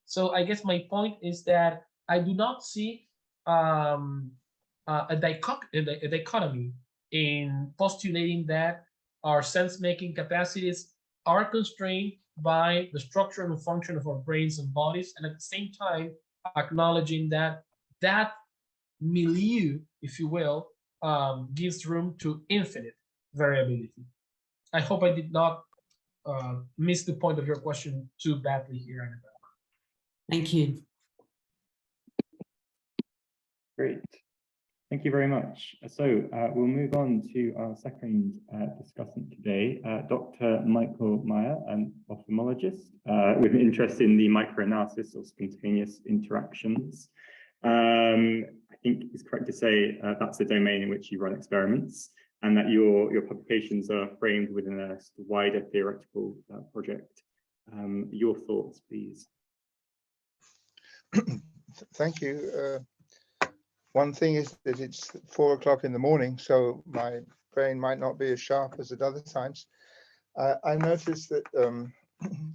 So I guess my point is that I do not see a dichotomy in postulating that our sense-making capacities are constrained by the structure and function of our brains and bodies, and at the same time acknowledging that that milieu, if you will, gives room to infinite variability. I hope I did not miss the point of your question too badly here, Annabelle. Thank you. Great. Thank you very much. So we'll move on to our second discussant today, Dr. Michael Meyer, an ophthalmologist with an interest in the microanalysis of spontaneous interactions. I think it's correct to say that's the domain in which you run experiments, and that your publications are framed within a wider theoretical project. Your thoughts, please. Thank you. One thing is that it's 4 o'clock in the morning, so my brain might not be as sharp as at other times. I noticed that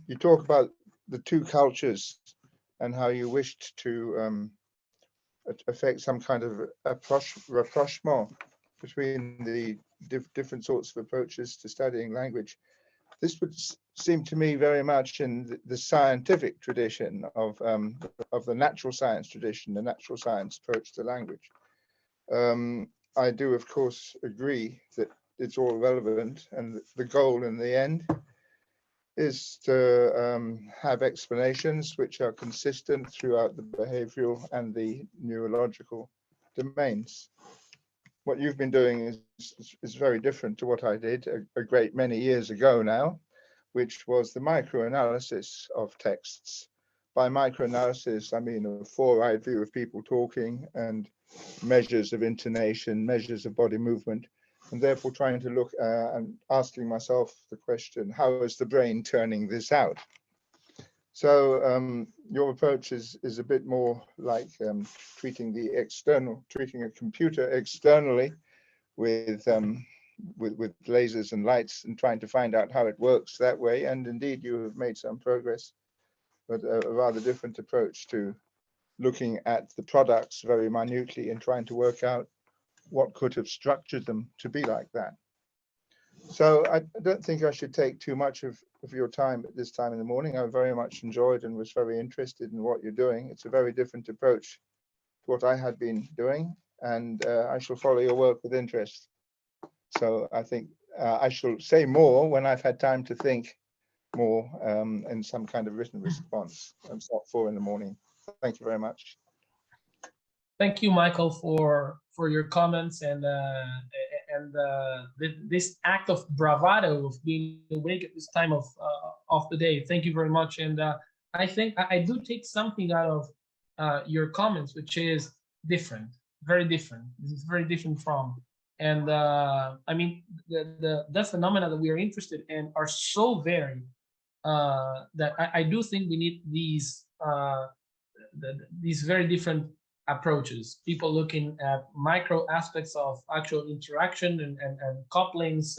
you talk about the two cultures and how you wished to affect some kind of rapprochement between the different sorts of approaches to studying language. This would seem to me very much in the scientific tradition of the natural science tradition, the natural science approach to language. I do, of course, agree that it's all relevant, and the goal in the end is to have explanations which are consistent throughout the behavioral and the neurological domains. What you've been doing is very different to what I did a great many years ago now, which was the microanalysis of texts. By microanalysis, I mean a four-eyed view of people talking and measures of intonation, measures of body movement, and therefore trying to look and asking myself the question, how is the brain turning this out? So your approach is a bit more like treating a computer externally with lasers and lights and trying to find out how it works that way. And indeed, you have made some progress, but a rather different approach to looking at the products very minutely and trying to work out what could have structured them to be like that. So I don't think I should take too much of your time at this time in the morning. I very much enjoyed and was very interested in what you're doing. It's a very different approach to what I had been doing, and I shall follow your work with interest. So I think I shall say more when I've had time to think more in some kind of written response. It's not 4 in the morning. Thank you very much. Thank you, Michael, for your comments and this act of bravado of being awake at this time of the day. Thank you very much. And I think I do take something out of your comments, which is different, very different. This is very different from. And I mean, the phenomena that we are interested in are so varied that I do think we need these very different approaches, people looking at micro aspects of actual interaction and couplings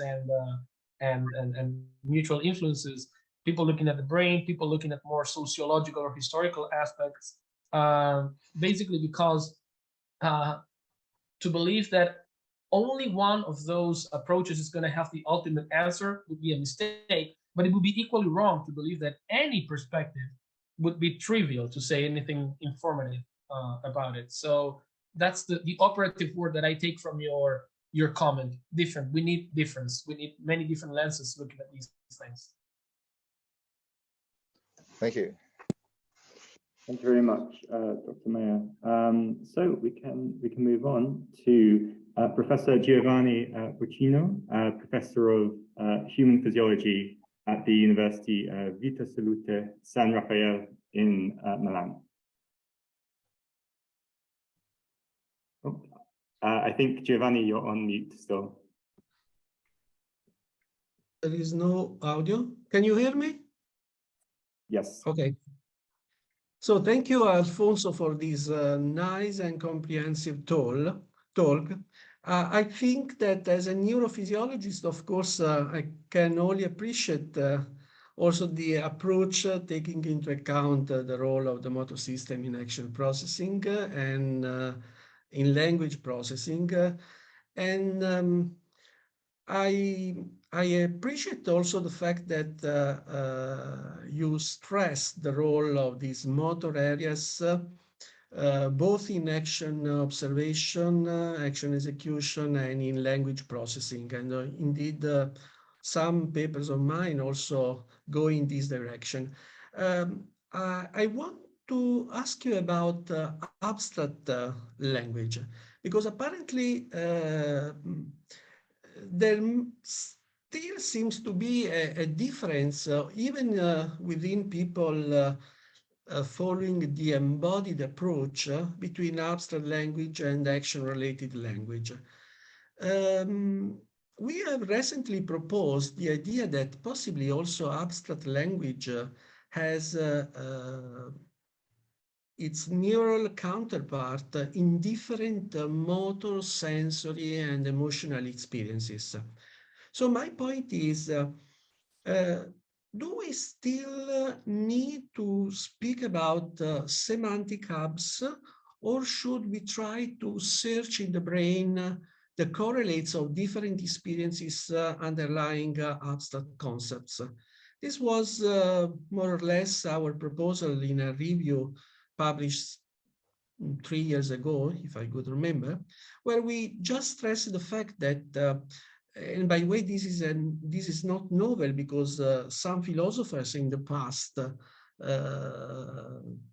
and mutual influences, people looking at the brain, people looking at more sociological or historical aspects, basically because to believe that only one of those approaches is going to have the ultimate answer would be a mistake, but it would be equally wrong to believe that any perspective would be trivial to say anything informative about it. So that's the operative word that I take from your comment. Different. We need difference. We need many different lenses looking at these things. Thank you. Thank you very much, Dr. Mayer. So we can move on to Professor Giovanni Buccino, Professor of Human Physiology at the University Vita Salute San Raffaele in Milan. Oh, I think, Giovanni, you're on mute still. There is no audio. Can you hear me? Yes. Okay. So thank you, Alfonso, for this nice and comprehensive talk. I think that as a neurophysiologist, of course, I can only appreciate also the approach taking into account the role of the motor system in action processing and in language processing. And I appreciate also the fact that you stress the role of these motor areas both in action observation, action execution, and in language processing. And indeed, some papers of mine also go in this direction. I want to ask you about abstract language, because apparently there still seems to be a difference, even within people following the embodied approach between abstract language and action-related language. We have recently proposed the idea that possibly also abstract language has its neural counterpart in different motor, sensory, and emotional experiences. So my point is, do we still need to speak about semantic hubs, or should we try to search in the brain the correlates of different experiences underlying abstract concepts? This was more or less our proposal in a review published 3 years ago, if I could remember, where we just stressed the fact that and by the way, this is not novel, because some philosophers in the past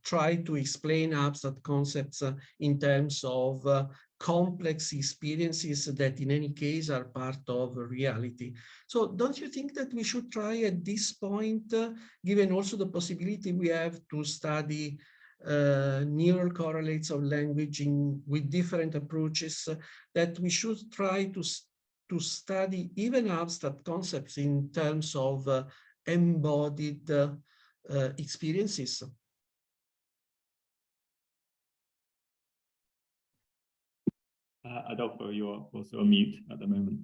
tried to explain abstract concepts in terms of complex experiences that in any case are part of reality. So don't you think that we should try at this point, given also the possibility we have to study neural correlates of language with different approaches, that we should try to study even abstract concepts in terms of embodied experiences? Adolfo, you're also on mute at the moment.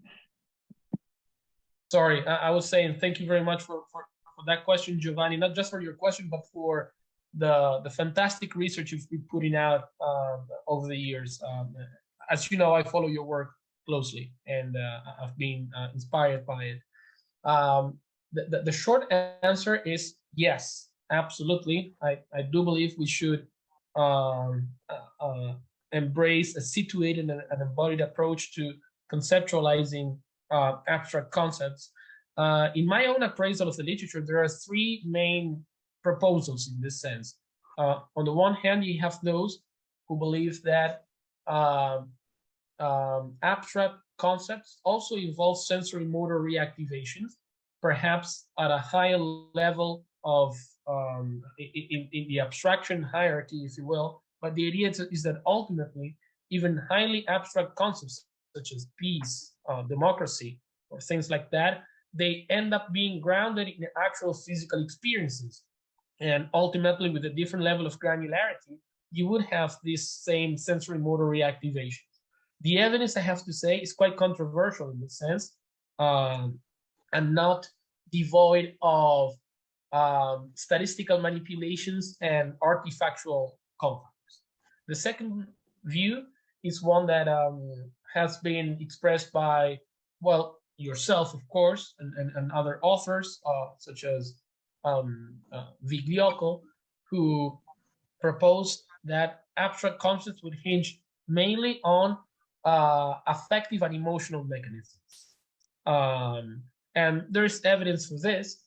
Sorry, I was saying thank you very much for that question, Giovanni, not just for your question, but for the fantastic research you've been putting out over the years. As you know, I follow your work closely, and I've been inspired by it. The short answer is yes, absolutely. I do believe we should embrace a situated and an embodied approach to conceptualizing abstract concepts. In my own appraisal of the literature, there are 3 main proposals in this sense. On the one hand, you have those who believe that abstract concepts also involve sensorimotor reactivations, perhaps at a higher level of in the abstraction hierarchy, if you will. But the idea is that ultimately, even highly abstract concepts such as peace, democracy, or things like that, they end up being grounded in actual physical experiences. And ultimately, with a different level of granularity, you would have this same sensorimotor reactivation. The evidence, I have to say, is quite controversial in this sense, and not devoid of statistical manipulations and artifactual conflicts. The second view is one that has been expressed by, well, yourself, of course, and other authors, such as Vigliocco, who proposed that abstract concepts would hinge mainly on affective and emotional mechanisms. And there is evidence for this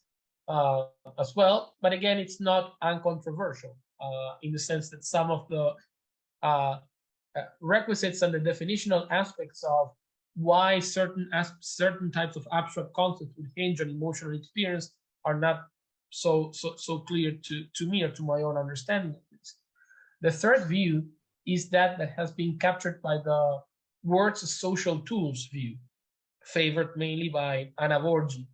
as well, but again, it's not uncontroversial in the sense that some of the requisites and the definitional aspects of why certain types of abstract concepts would hinge on emotional experience are not so clear to me or to my own understanding of this. The third view is that has been captured by the words as social tools view, favored mainly by Anna Borgi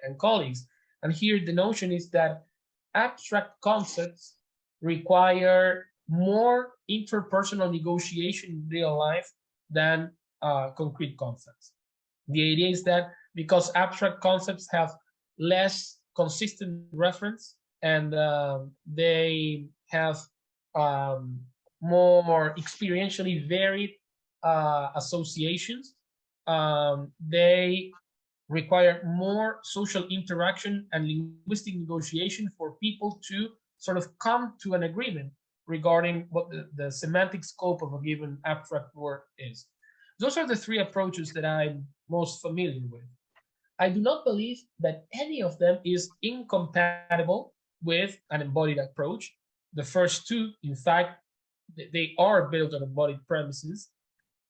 and colleagues. And here the notion is that abstract concepts require more interpersonal negotiation in real life than concrete concepts. The idea is that because abstract concepts have less consistent reference and they have more experientially varied associations, they require more social interaction and linguistic negotiation for people to sort of come to an agreement regarding what the semantic scope of a given abstract word is. Those are the three approaches that I'm most familiar with. I do not believe that any of them is incompatible with an embodied approach. The first two, in fact, they are built on embodied premises.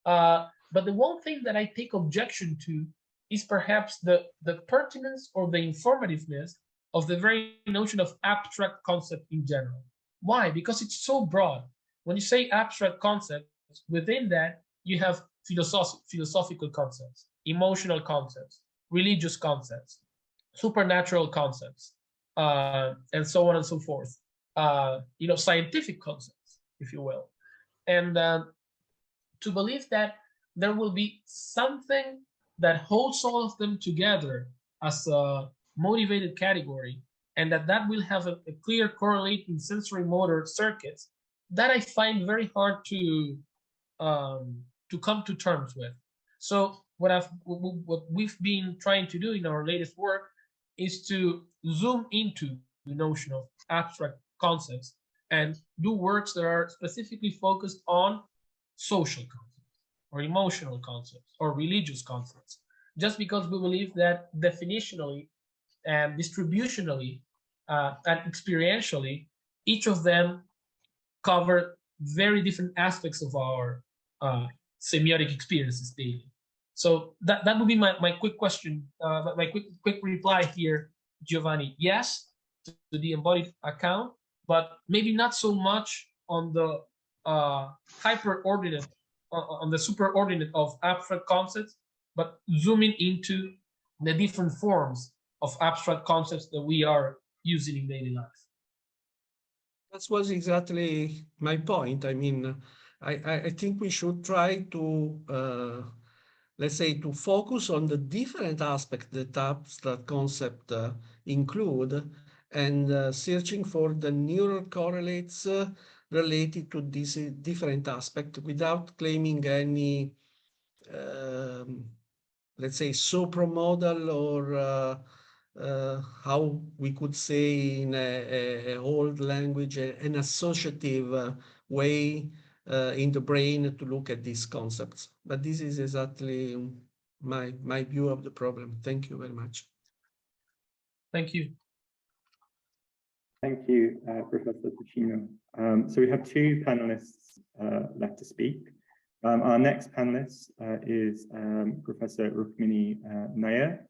But the one thing that I take objection to is perhaps the pertinence or the informativeness of the very notion of abstract concept in general. Why? Because it's so broad. When you say abstract concepts, within that, you have philosophical concepts, emotional concepts, religious concepts, supernatural concepts, and so on and so forth. Scientific concepts, if you will. And to believe that there will be something that holds all of them together as a motivated category, and that will have a clear correlate in sensorimotor circuits, that I find very hard to come to terms with. So what we've been trying to do in our latest work is to zoom into the notion of abstract concepts and do works that are specifically focused on social concepts or emotional concepts or religious concepts, just because we believe that definitionally and distributionally and experientially, each of them cover very different aspects of our semiotic experiences daily. So that would be my quick question, my quick reply here, Giovanni. Yes, to the embodied account, but maybe not so much on the hyperordinate, on the superordinate of abstract concepts, but zooming into the different forms of abstract concepts that we are using in daily life. That was exactly my point. I mean, I think we should try to, let's say, to focus on the different aspects that abstract concept include, and searching for the neural correlates related to these different aspects without claiming any, let's say, supramodal or how we could say in a old language, an associative way in the brain to look at these concepts. But this is exactly my view of the problem. Thank you very much. Thank you. Thank you, Professor Ticino. So we have two panelists left to speak. Our next panelist is Professor Rukmini Nair.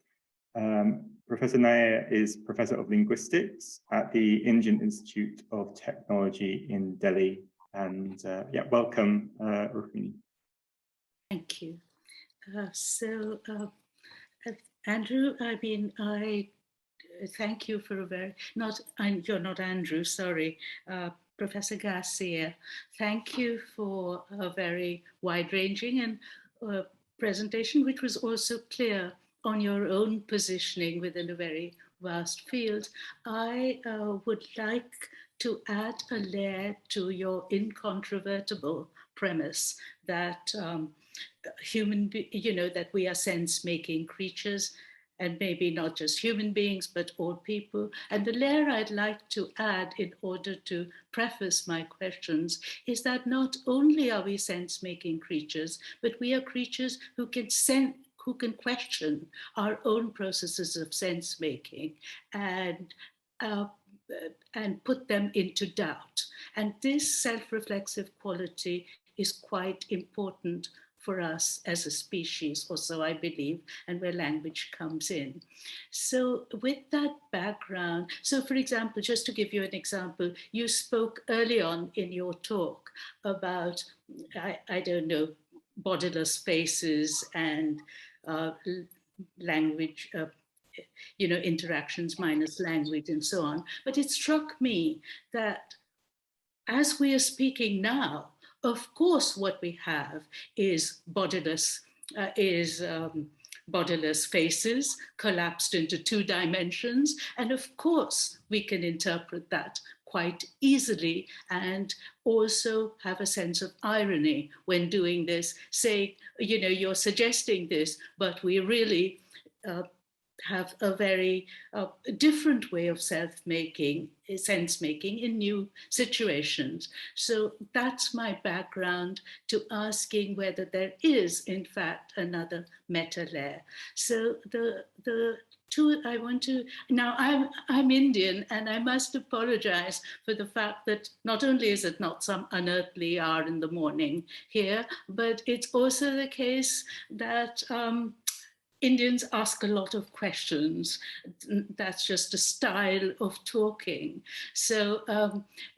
Professor Nair is Professor of Linguistics at the Indian Institute of Technology in Delhi. And yeah, welcome, Rukmini. Thank you. Andrew, I mean, I thank you for a very, you're not Andrew, sorry. Professor Garcia. Thank you for a very wide-ranging and presentation, which was also clear on your own positioning within a very vast field. I would like to add a layer to your incontrovertible premise that that we are sense-making creatures, and maybe not just human beings, but all people. And the layer I'd like to add in order to preface my questions is that not only are we sense-making creatures, but we are creatures who can question our own processes of sense-making and put them into doubt. And this self-reflexive quality is quite important for us as a species, or so I believe, and where language comes in. So with that background, so for example, just to give you an example, you spoke early on in your talk about, I don't know, bodiless faces and language, interactions minus language and so on. But it struck me that as we are speaking now, of course, what we have is bodiless faces collapsed into 2 dimensions. And of course, we can interpret that quite easily and also have a sense of irony when doing this, say, you're suggesting this, but we really have a very different way of sense-making in new situations. So that's my background to asking whether there is, in fact, another meta layer. So the two I want to, now I'm Indian, and I must apologize for the fact that not only is it not some unearthly hour in the morning here, but it's also the case that Indians ask a lot of questions. That's just a style of talking. So,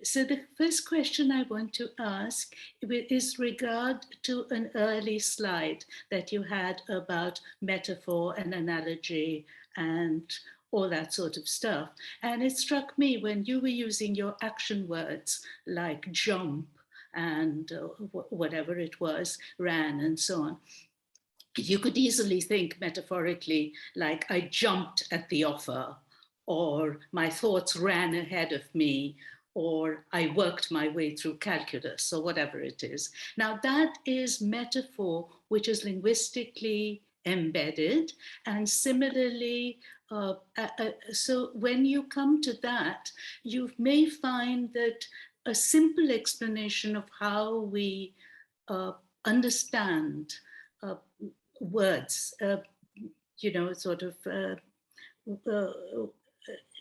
so the first question I want to ask is regard to an early slide that you had about metaphor and analogy and all that sort of stuff. And it struck me when you were using your action words like jump and whatever it was, ran and so on. You could easily think metaphorically, like I jumped at the offer, or my thoughts ran ahead of me, or I worked my way through calculus, or whatever it is. Now that is metaphor, which is linguistically embedded, and similarly, so when you come to that, you may find that a simple explanation of how we understand words,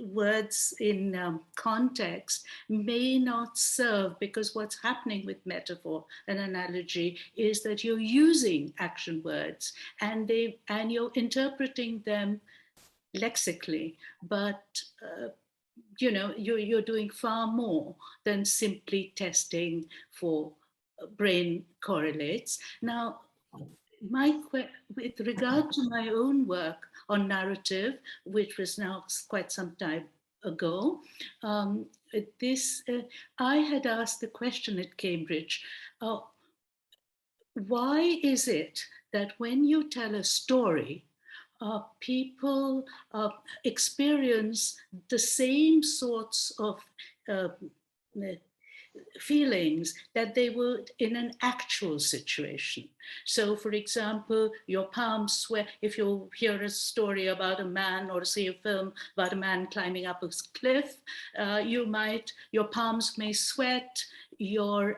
words in context may not serve, because what's happening with metaphor and analogy is that you're using action words and you're interpreting them lexically, but you're doing far more than simply testing for brain correlates. Now, with regard to my own work on narrative, which was now quite some time ago, I had asked the question at Cambridge, why is it that when you tell a story, people experience the same sorts of feelings that they would in an actual situation? So for example, your palms sweat. If you hear a story about a man or see a film about a man climbing up a cliff, your palms may sweat, your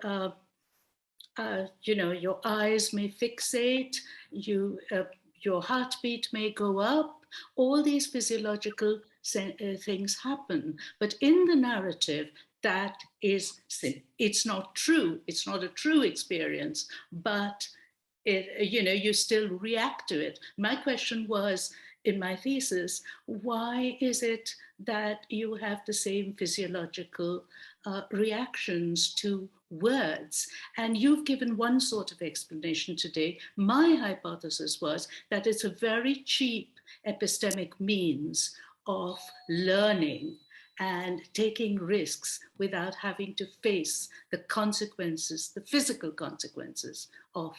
eyes may fixate, your heartbeat may go up. All these physiological things happen. But in the narrative, it's not true. It's not a true experience, but you still react to it. My question was, in my thesis, why is it that you have the same physiological reactions to words? And you've given one sort of explanation today. My hypothesis was that it's a very cheap epistemic means of learning, and taking risks without having to face the consequences, the physical consequences of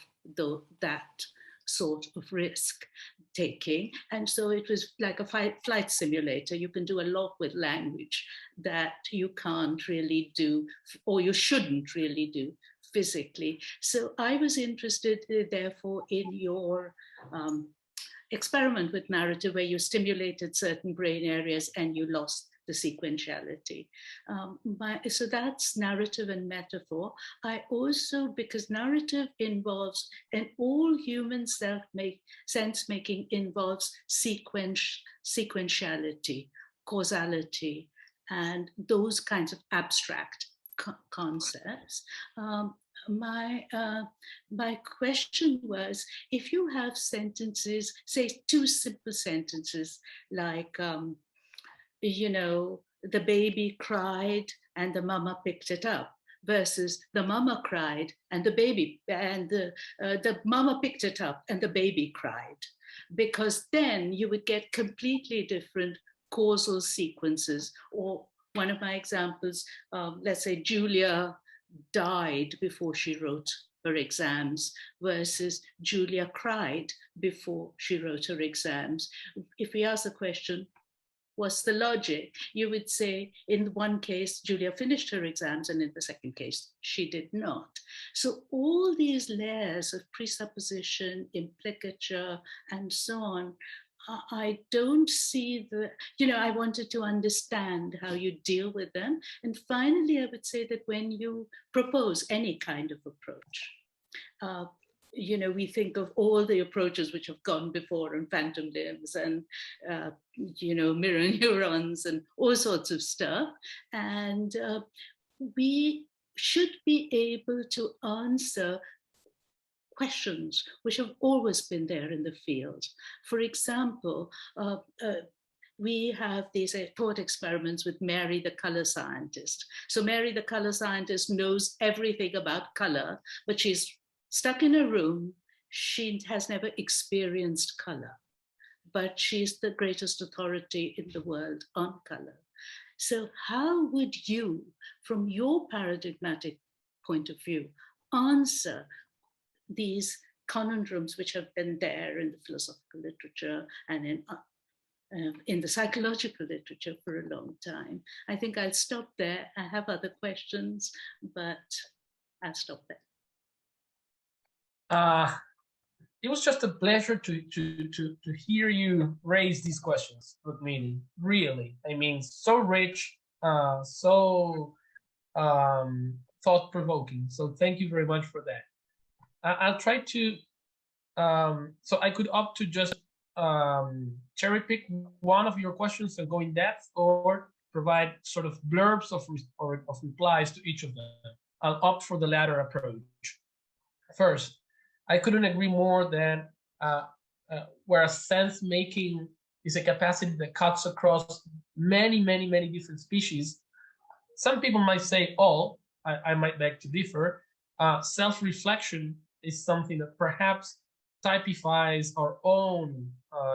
that sort of risk taking. And so it was like a flight simulator. You can do a lot with language that you can't really do, or you shouldn't really do physically. So I was interested, therefore, in your experiment with narrative, where you stimulated certain brain areas and you lost the sequentiality. So that's narrative and metaphor. I also, because narrative involves, and all human sense making involves sequentiality, causality, and those kinds of abstract concepts. My question was, if you have sentences, say 2 simple sentences, like, you know, the baby cried and the mama picked it up, versus the mama cried and the baby, and the mama picked it up and the baby cried, because then you would get completely different causal sequences. Or one of my examples, let's say Julia died before she wrote her exams, versus Julia cried before she wrote her exams. If we ask the question, what's the logic? You would say, in one case, Julia finished her exams, and in the second case, she did not. So all these layers of presupposition, implicature, and so on, I don't see the, you know, I wanted to understand how you deal with them. And finally, I would say that when you propose any kind of approach, you know, we think of all the approaches which have gone before, and phantom limbs, and, you know, mirror neurons, and all sorts of stuff. And we should be able to answer questions which have always been there in the field. For example, we have these thought experiments with Mary the color scientist. So Mary the color scientist knows everything about color, but she's stuck in a room. She has never experienced color, but she's the greatest authority in the world on color. So how would you, from your paradigmatic point of view, answer these conundrums which have been there in the philosophical literature and in the psychological literature for a long time? I think I'll stop there. I have other questions, but I'll stop there. It was just a pleasure to hear you raise these questions with me. Really, I mean, so rich, so thought-provoking. So thank you very much for that. I'll try to, so I could opt to just cherry pick one of your questions and go in depth, or provide sort of blurbs of replies to each of them. I'll opt for the latter approach. First, I couldn't agree more that whereas sense making is a capacity that cuts across many different species, some people might say all. I might beg to differ. Self-reflection is something that perhaps typifies our own,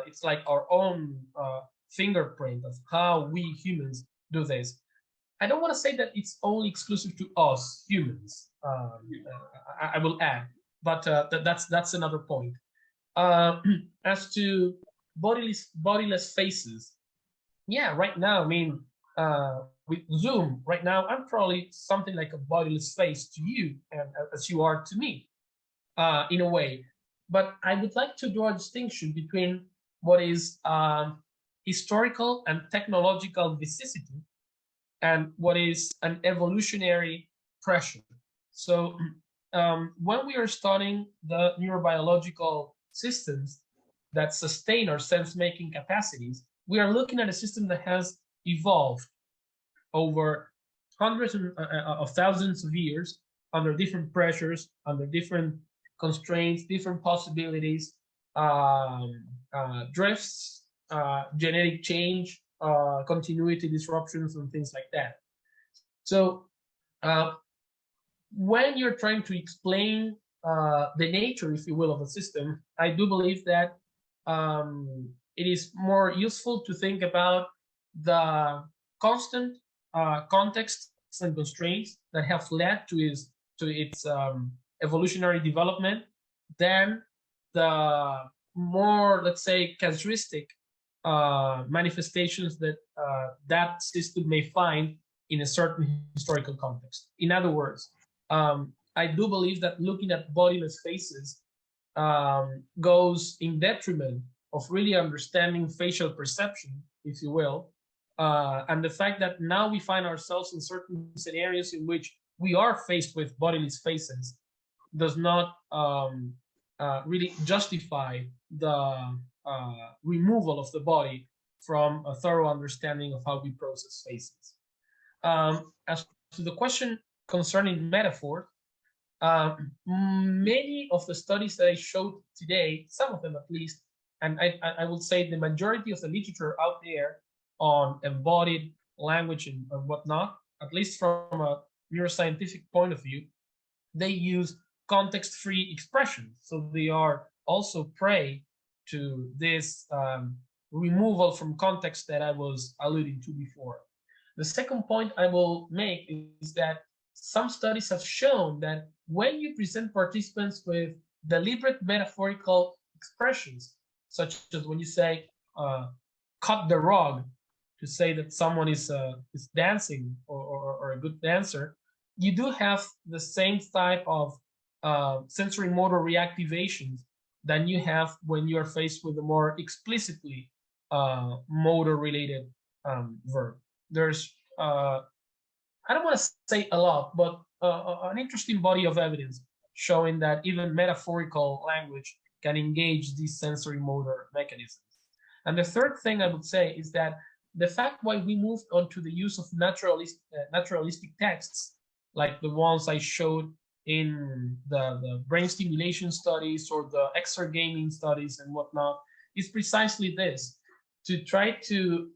it's like our own fingerprint of how we humans do this. I don't want to say that it's only exclusive to us humans, I will add, but that's another point. As to bodiless faces, yeah, right now, I mean, with Zoom, right now, I'm probably something like a bodiless face to you, and as you are to me, in a way. But I would like to draw a distinction between what is historical and technological vicissitude and what is an evolutionary pressure. So when we are studying the neurobiological systems that sustain our sense-making capacities, we are looking at a system that has evolved over hundreds of thousands of years under different pressures, under different constraints, different possibilities, drifts, genetic change, continuity disruptions, and things like that. So when you're trying to explain the nature, if you will, of a system, I do believe that it is more useful to think about the constant contexts and constraints that have led to its evolutionary development than the more, let's say, casuistic manifestations that that system may find in a certain historical context. In other words, I do believe that looking at bodiless faces goes in detriment of really understanding facial perception, if you will, and the fact that now we find ourselves in certain scenarios in which we are faced with bodiless faces does not really justify the removal of the body from a thorough understanding of how we process faces. As to the question concerning metaphor, many of the studies that I showed today, some of them at least, and I would say the majority of the literature out there on embodied language and whatnot, at least from a neuroscientific point of view, they use context-free expressions. So they are also prey to this removal from context that I was alluding to before. The second point I will make is that some studies have shown that when you present participants with deliberate metaphorical expressions, such as when you say, cut the rug, to say that someone is dancing or a good dancer, you do have the same type of sensorimotor reactivations than you have when you are faced with a more explicitly motor-related verb. There's, I don't want to say a lot, but an interesting body of evidence showing that even metaphorical language can engage these sensorimotor mechanisms. And the third thing I would say is that the fact why we moved on to the use of naturalistic texts, like the ones I showed in the brain stimulation studies or the exergaming studies and whatnot, is precisely this, to try to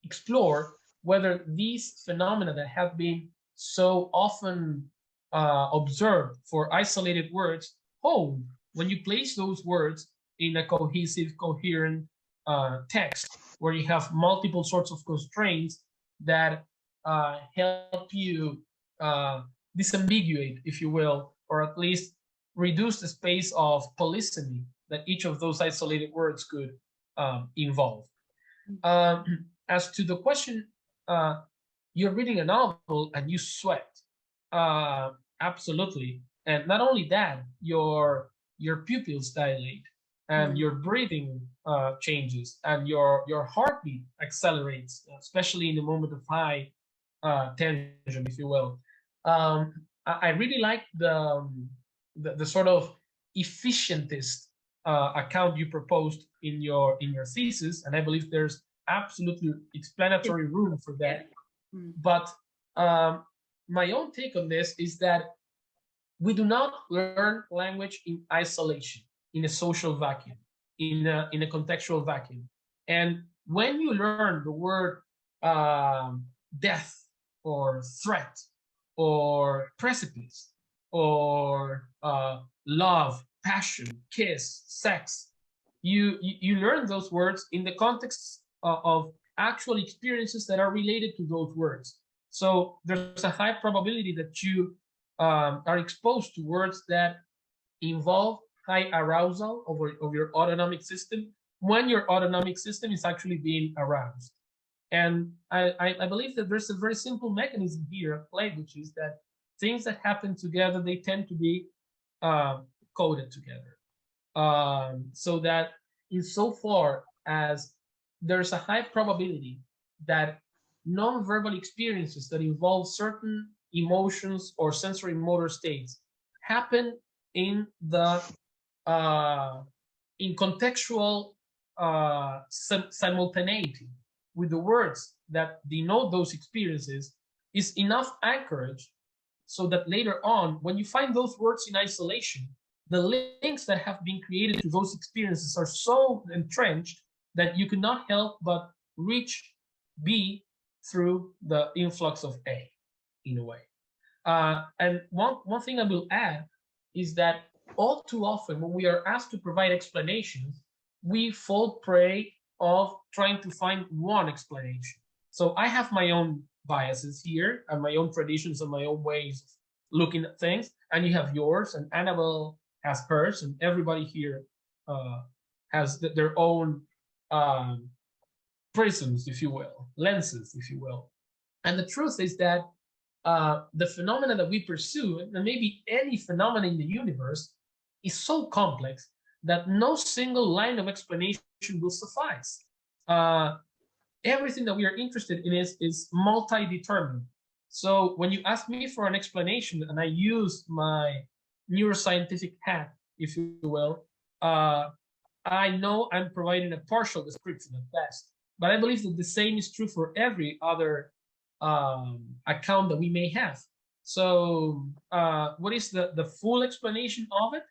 explore whether these phenomena that have been so often observed for isolated words hold when you place those words in a cohesive, coherent text, where you have multiple sorts of constraints that help you disambiguate, if you will, or at least reduce the space of polysemy that each of those isolated words could involve. As to the question, you're reading a novel and you sweat. Absolutely. And not only that, your pupils dilate and your breathing changes and your heartbeat accelerates, especially in the moment of high tension, if you will. I really like the sort of efficientist account you proposed in your thesis, and I believe there's absolutely explanatory room for that. But my own take on this is that we do not learn language in isolation, in a social vacuum, in a contextual vacuum. And when you learn the word death or threat or precipice or love, passion, kiss, sex, you learn those words in the context of actual experiences that are related to those words. So there's a high probability that you are exposed to words that involve high arousal of your autonomic system when your autonomic system is actually being aroused. And I believe that there's a very simple mechanism here at play, which is that things that happen together, they tend to be coded together. So that insofar as there's a high probability that non-verbal experiences that involve certain emotions or sensory motor states happen in the in contextual simultaneity with the words that denote those experiences, is enough anchorage so that later on, when you find those words in isolation, the links that have been created to those experiences are so entrenched that you cannot help but reach B through the influx of A, in a way. And one thing I will add is that all too often when we are asked to provide explanations, we fall prey of trying to find one explanation. So I have my own biases here and my own traditions and my own ways of looking at things, and you have yours, and Annabelle has hers, and everybody here has their own prisms, if you will, lenses, if you will. And the truth is that the phenomena that we pursue, and maybe any phenomena in the universe, is so complex that no single line of explanation will suffice. Everything that we are interested in is multi-determined. So when you ask me for an explanation and I use my neuroscientific hat, if you will, I know I'm providing a partial description at best, but I believe that the same is true for every other account that we may have. So what is the full explanation of it?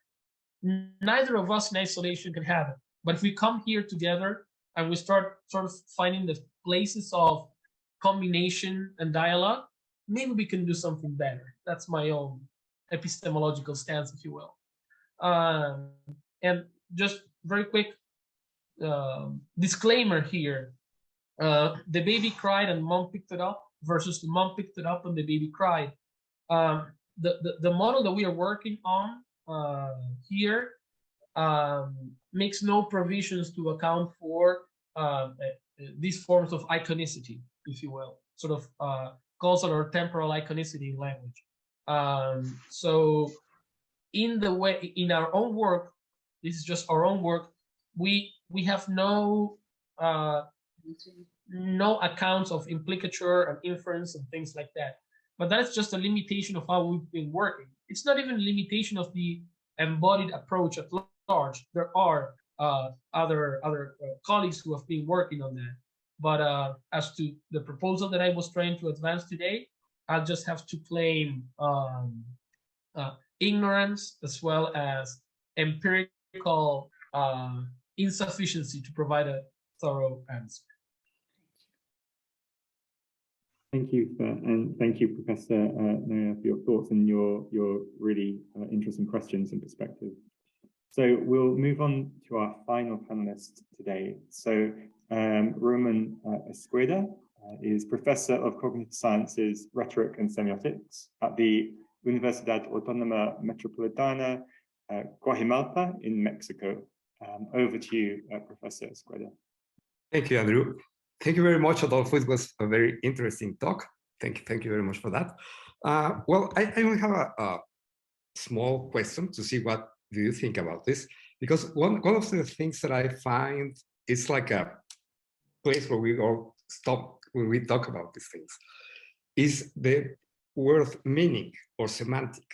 Neither of us in isolation can have it. But if we come here together and we start sort of finding the places of combination and dialogue, maybe we can do something better. That's my own epistemological stance, if you will. And just very quick disclaimer here. The baby cried and mom picked it up versus the mom picked it up and the baby cried. The model that we are working on here makes no provisions to account for these forms of iconicity, if you will, sort of causal or temporal iconicity in language. So in our own work, this is just our own work, we have no accounts of implicature and inference and things like that. But that's just a limitation of how we've been working. It's not even a limitation of the embodied approach at large. There are other colleagues who have been working on that. But as to the proposal that I was trying to advance today, I'll just have to claim ignorance as well as empirical insufficiency to provide a thorough answer. Thank you, and thank you, Professor Noya, for your thoughts and your really interesting questions and perspective. So we'll move on to our final panelist today. So Roman Escueda is Professor of Cognitive Sciences, Rhetoric and Semiotics at the Universidad Autónoma Metropolitana Coajimalpa in Mexico. Over to you, Professor Escueda. Thank you, Andrew. Thank you very much, Adolfo. It was a very interesting talk. Thank you very much for that. Well, I only have a small question to see what do you think about this, because one of the things that I find is like a place where we all stop when we talk about these things is the word meaning or semantic.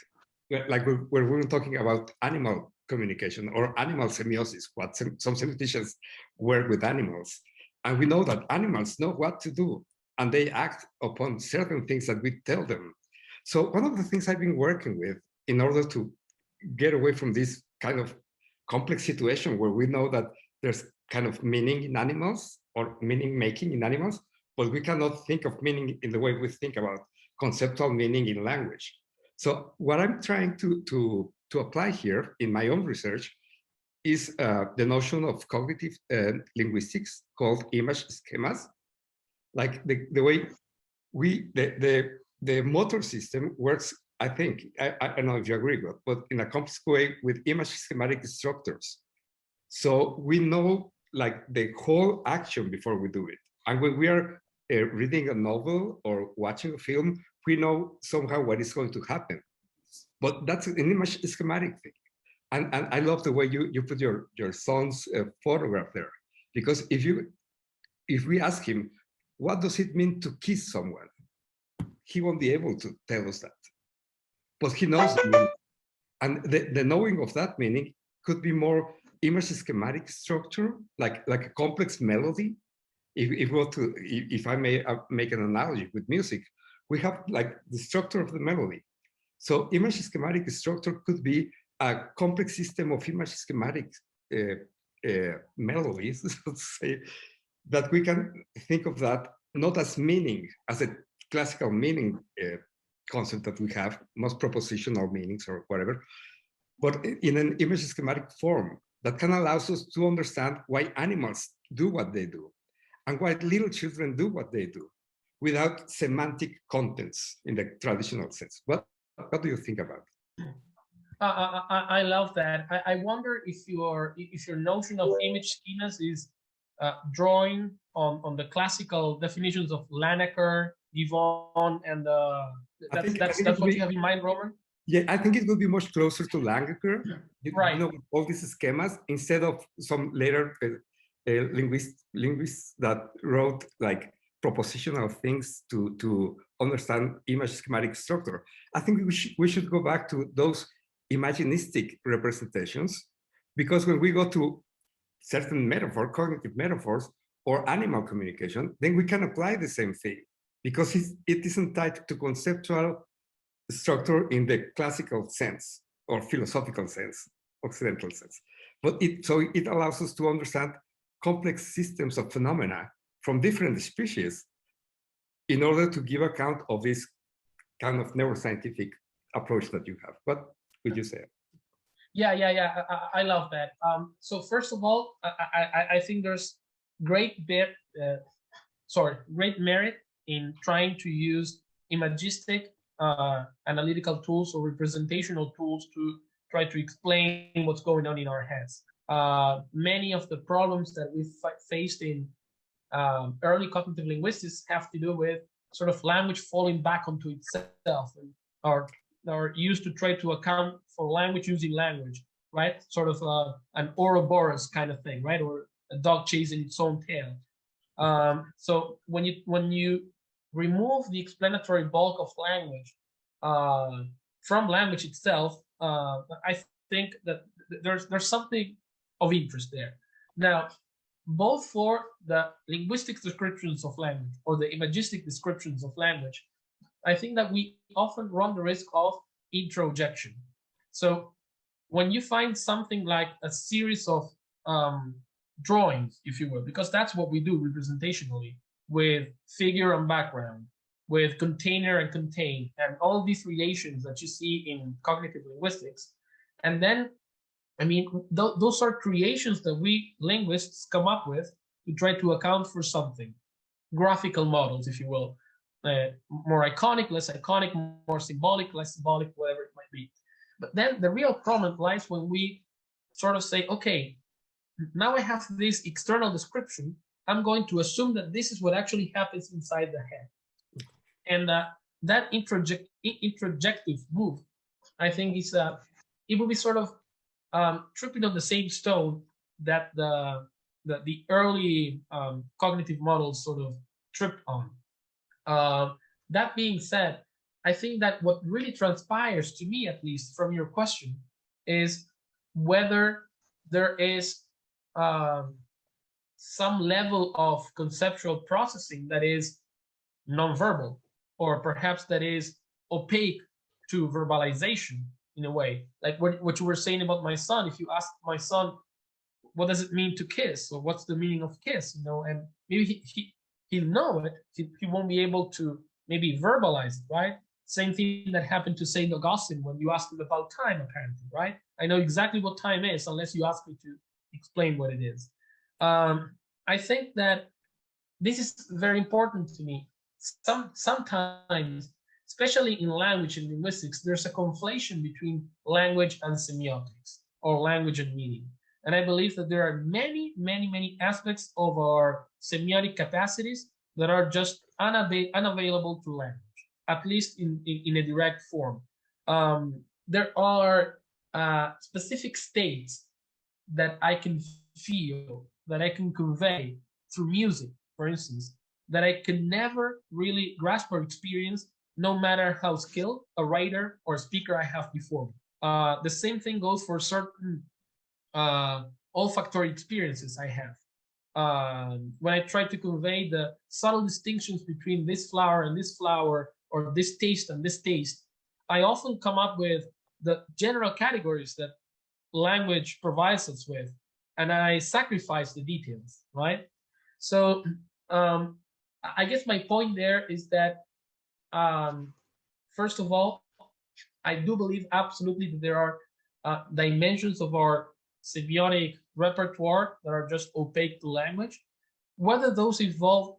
Like where we were talking about animal communication or animal semiosis, what some semioticians work with animals. And we know that animals know what to do and they act upon certain things that we tell them. So one of the things I've been working with in order to get away from this kind of complex situation where we know that there's kind of meaning in animals or meaning making in animals, but we cannot think of meaning in the way we think about conceptual meaning in language. So what I'm trying to apply here in my own research is the notion of cognitive linguistics called image schemas. Like the way the motor system works, I think, I don't know if you agree, but in a complex way with image schematic structures. So we know like the whole action before we do it. And when we are reading a novel or watching a film, we know somehow what is going to happen. But that's an image schematic thing. And I love the way you put your son's photograph there, because if we ask him, what does it mean to kiss someone? He won't be able to tell us that, but he knows the meaning. And the knowing of that meaning could be more image schematic structure, like a complex melody. If I may make an analogy with music, we have like the structure of the melody. So image schematic structure could be a complex system of image schematic melodies, let's say, that we can think of that not as meaning, as a classical meaning concept that we have, most propositional meanings or whatever, but in an image schematic form that can allow us to understand why animals do what they do and why little children do what they do without semantic contents in the traditional sense. What do you think about it? I love that. I wonder if your notion of image schemas is drawing on the classical definitions of Lanneker, Givon, and that's what you have in mind, Roman? Yeah, I think it would be much closer to Langeker. Right. You know, all these schemas, instead of some later linguists that wrote like propositional things to understand image schematic structure. I think we should go back to those imaginistic representations, because when we go to certain cognitive metaphors, or animal communication, then we can apply the same thing, because it isn't tied to conceptual structure in the classical sense or philosophical sense, occidental sense. But it allows us to understand complex systems of phenomena from different species in order to give account of this kind of neuroscientific approach that you have. What would you say? Yeah. I love that. So first of all, I think there's great merit in trying to use imagistic analytical tools or representational tools to try to explain what's going on in our heads. Many of the problems that we faced in early cognitive linguistics have to do with sort of language falling back onto itself, and are used to try to account for language using language, right? Sort of an Ouroboros kind of thing, right? Or a dog chasing its own tail. So when you remove the explanatory bulk of language from language itself, I think that there's something of interest there. Now, both for the linguistic descriptions of language or the imagistic descriptions of language, I think that we often run the risk of introjection. So when you find something like a series of drawings, if you will, because that's what we do representationally, with figure and background, with container and contain, and all these relations that you see in cognitive linguistics. And then, I mean, those are creations that we linguists come up with to try to account for something. Graphical models, if you will, more iconic, less iconic, more symbolic, less symbolic, whatever it might be. But then the real problem lies when we sort of say, okay, now I have this external description, I'm going to assume that this is what actually happens inside the head. And that introjective move, I think is it will be sort of tripping on the same stone that the early cognitive models sort of tripped on. That being said, I think that what really transpires, to me at least, from your question, is whether there is some level of conceptual processing that is nonverbal, or perhaps that is opaque to verbalization in a way. Like what you were saying about my son, if you ask my son, what does it mean to kiss? Or what's the meaning of kiss? You know, and maybe he'll know it, he won't be able to maybe verbalize it, right? Same thing that happened to Saint Augustine when you asked him about time, apparently, right? I know exactly what time is unless you ask me to explain what it is. I think that this is very important to me. Sometimes, especially in language and linguistics, there's a conflation between language and semiotics, or language and meaning. And I believe that there are many, many, many aspects of our semiotic capacities that are just unavailable to language, at least in a direct form. There are specific states that I can feel, that I can convey through music, for instance, that I can never really grasp or experience, no matter how skilled a writer or speaker I have before me. The same thing goes for certain olfactory experiences I have. When I try to convey the subtle distinctions between this flower and this flower, or this taste and this taste, I often come up with the general categories that language provides us with, and I sacrifice the details, right? So I guess my point there is that, first of all, I do believe absolutely that there are dimensions of our semiotic repertoire that are just opaque to language. Whether those involve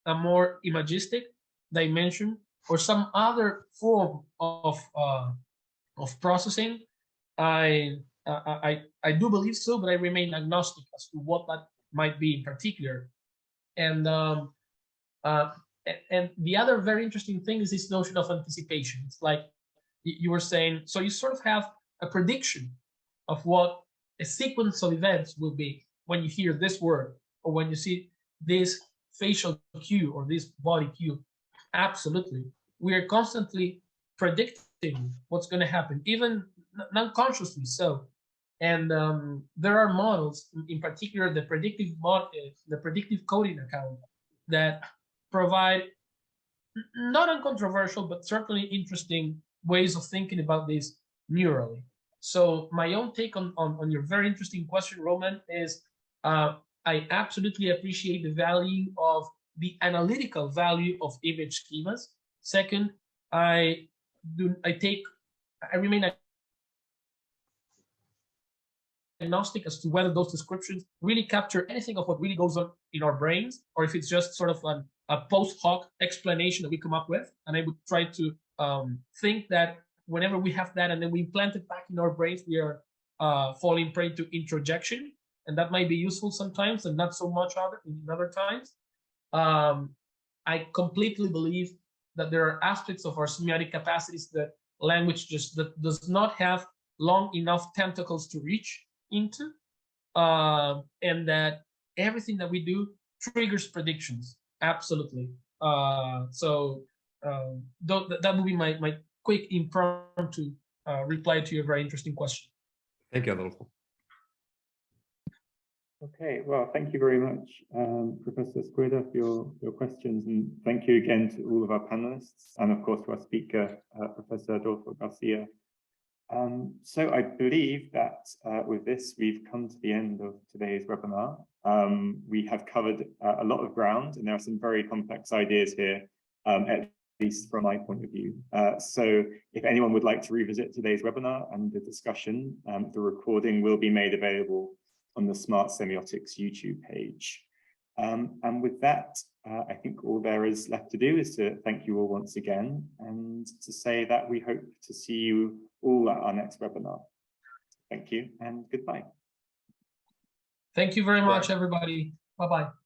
a more imagistic dimension or some other form of processing, I do believe so, but I remain agnostic as to what that might be in particular. And the other very interesting thing is this notion of anticipation. It's like you were saying, so you sort of have a prediction of what a sequence of events will be when you hear this word or when you see this facial cue or this body cue. Absolutely. We are constantly predicting what's going to happen, even non-consciously so. And there are models, in particular the predictive coding account, that provide not uncontroversial, but certainly interesting ways of thinking about this neurally. So my own take on your very interesting question, Roman, is I absolutely appreciate the value of the analytical value of image schemas. Second, I remain agnostic as to whether those descriptions really capture anything of what really goes on in our brains, or if it's just sort of a post hoc explanation that we come up with. And I would try to think that whenever we have that and then we implant it back in our brains, we are falling prey to introjection, and that might be useful sometimes and not so much in other times. I completely believe that there are aspects of our semiotic capacities that language just does not have long enough tentacles to reach into, and that everything that we do triggers predictions. Absolutely. So that would be my quick impromptu reply to your very interesting question. Thank you, Adolfo. Okay, well, thank you very much, Professor Squida, for your questions, and thank you again to all of our panelists, and of course to our speaker, Professor Adolfo García. So I believe that with this, we've come to the end of today's webinar. We have covered a lot of ground, and there are some very complex ideas here, at least from my point of view. So if anyone would like to revisit today's webinar and the discussion, the recording will be made available on the Smart Semiotics YouTube page. And with that, I think all there is left to do is to thank you all once again, and to say that we hope to see you all at our next webinar. Thank you and goodbye. Thank you very much, everybody. Bye-bye.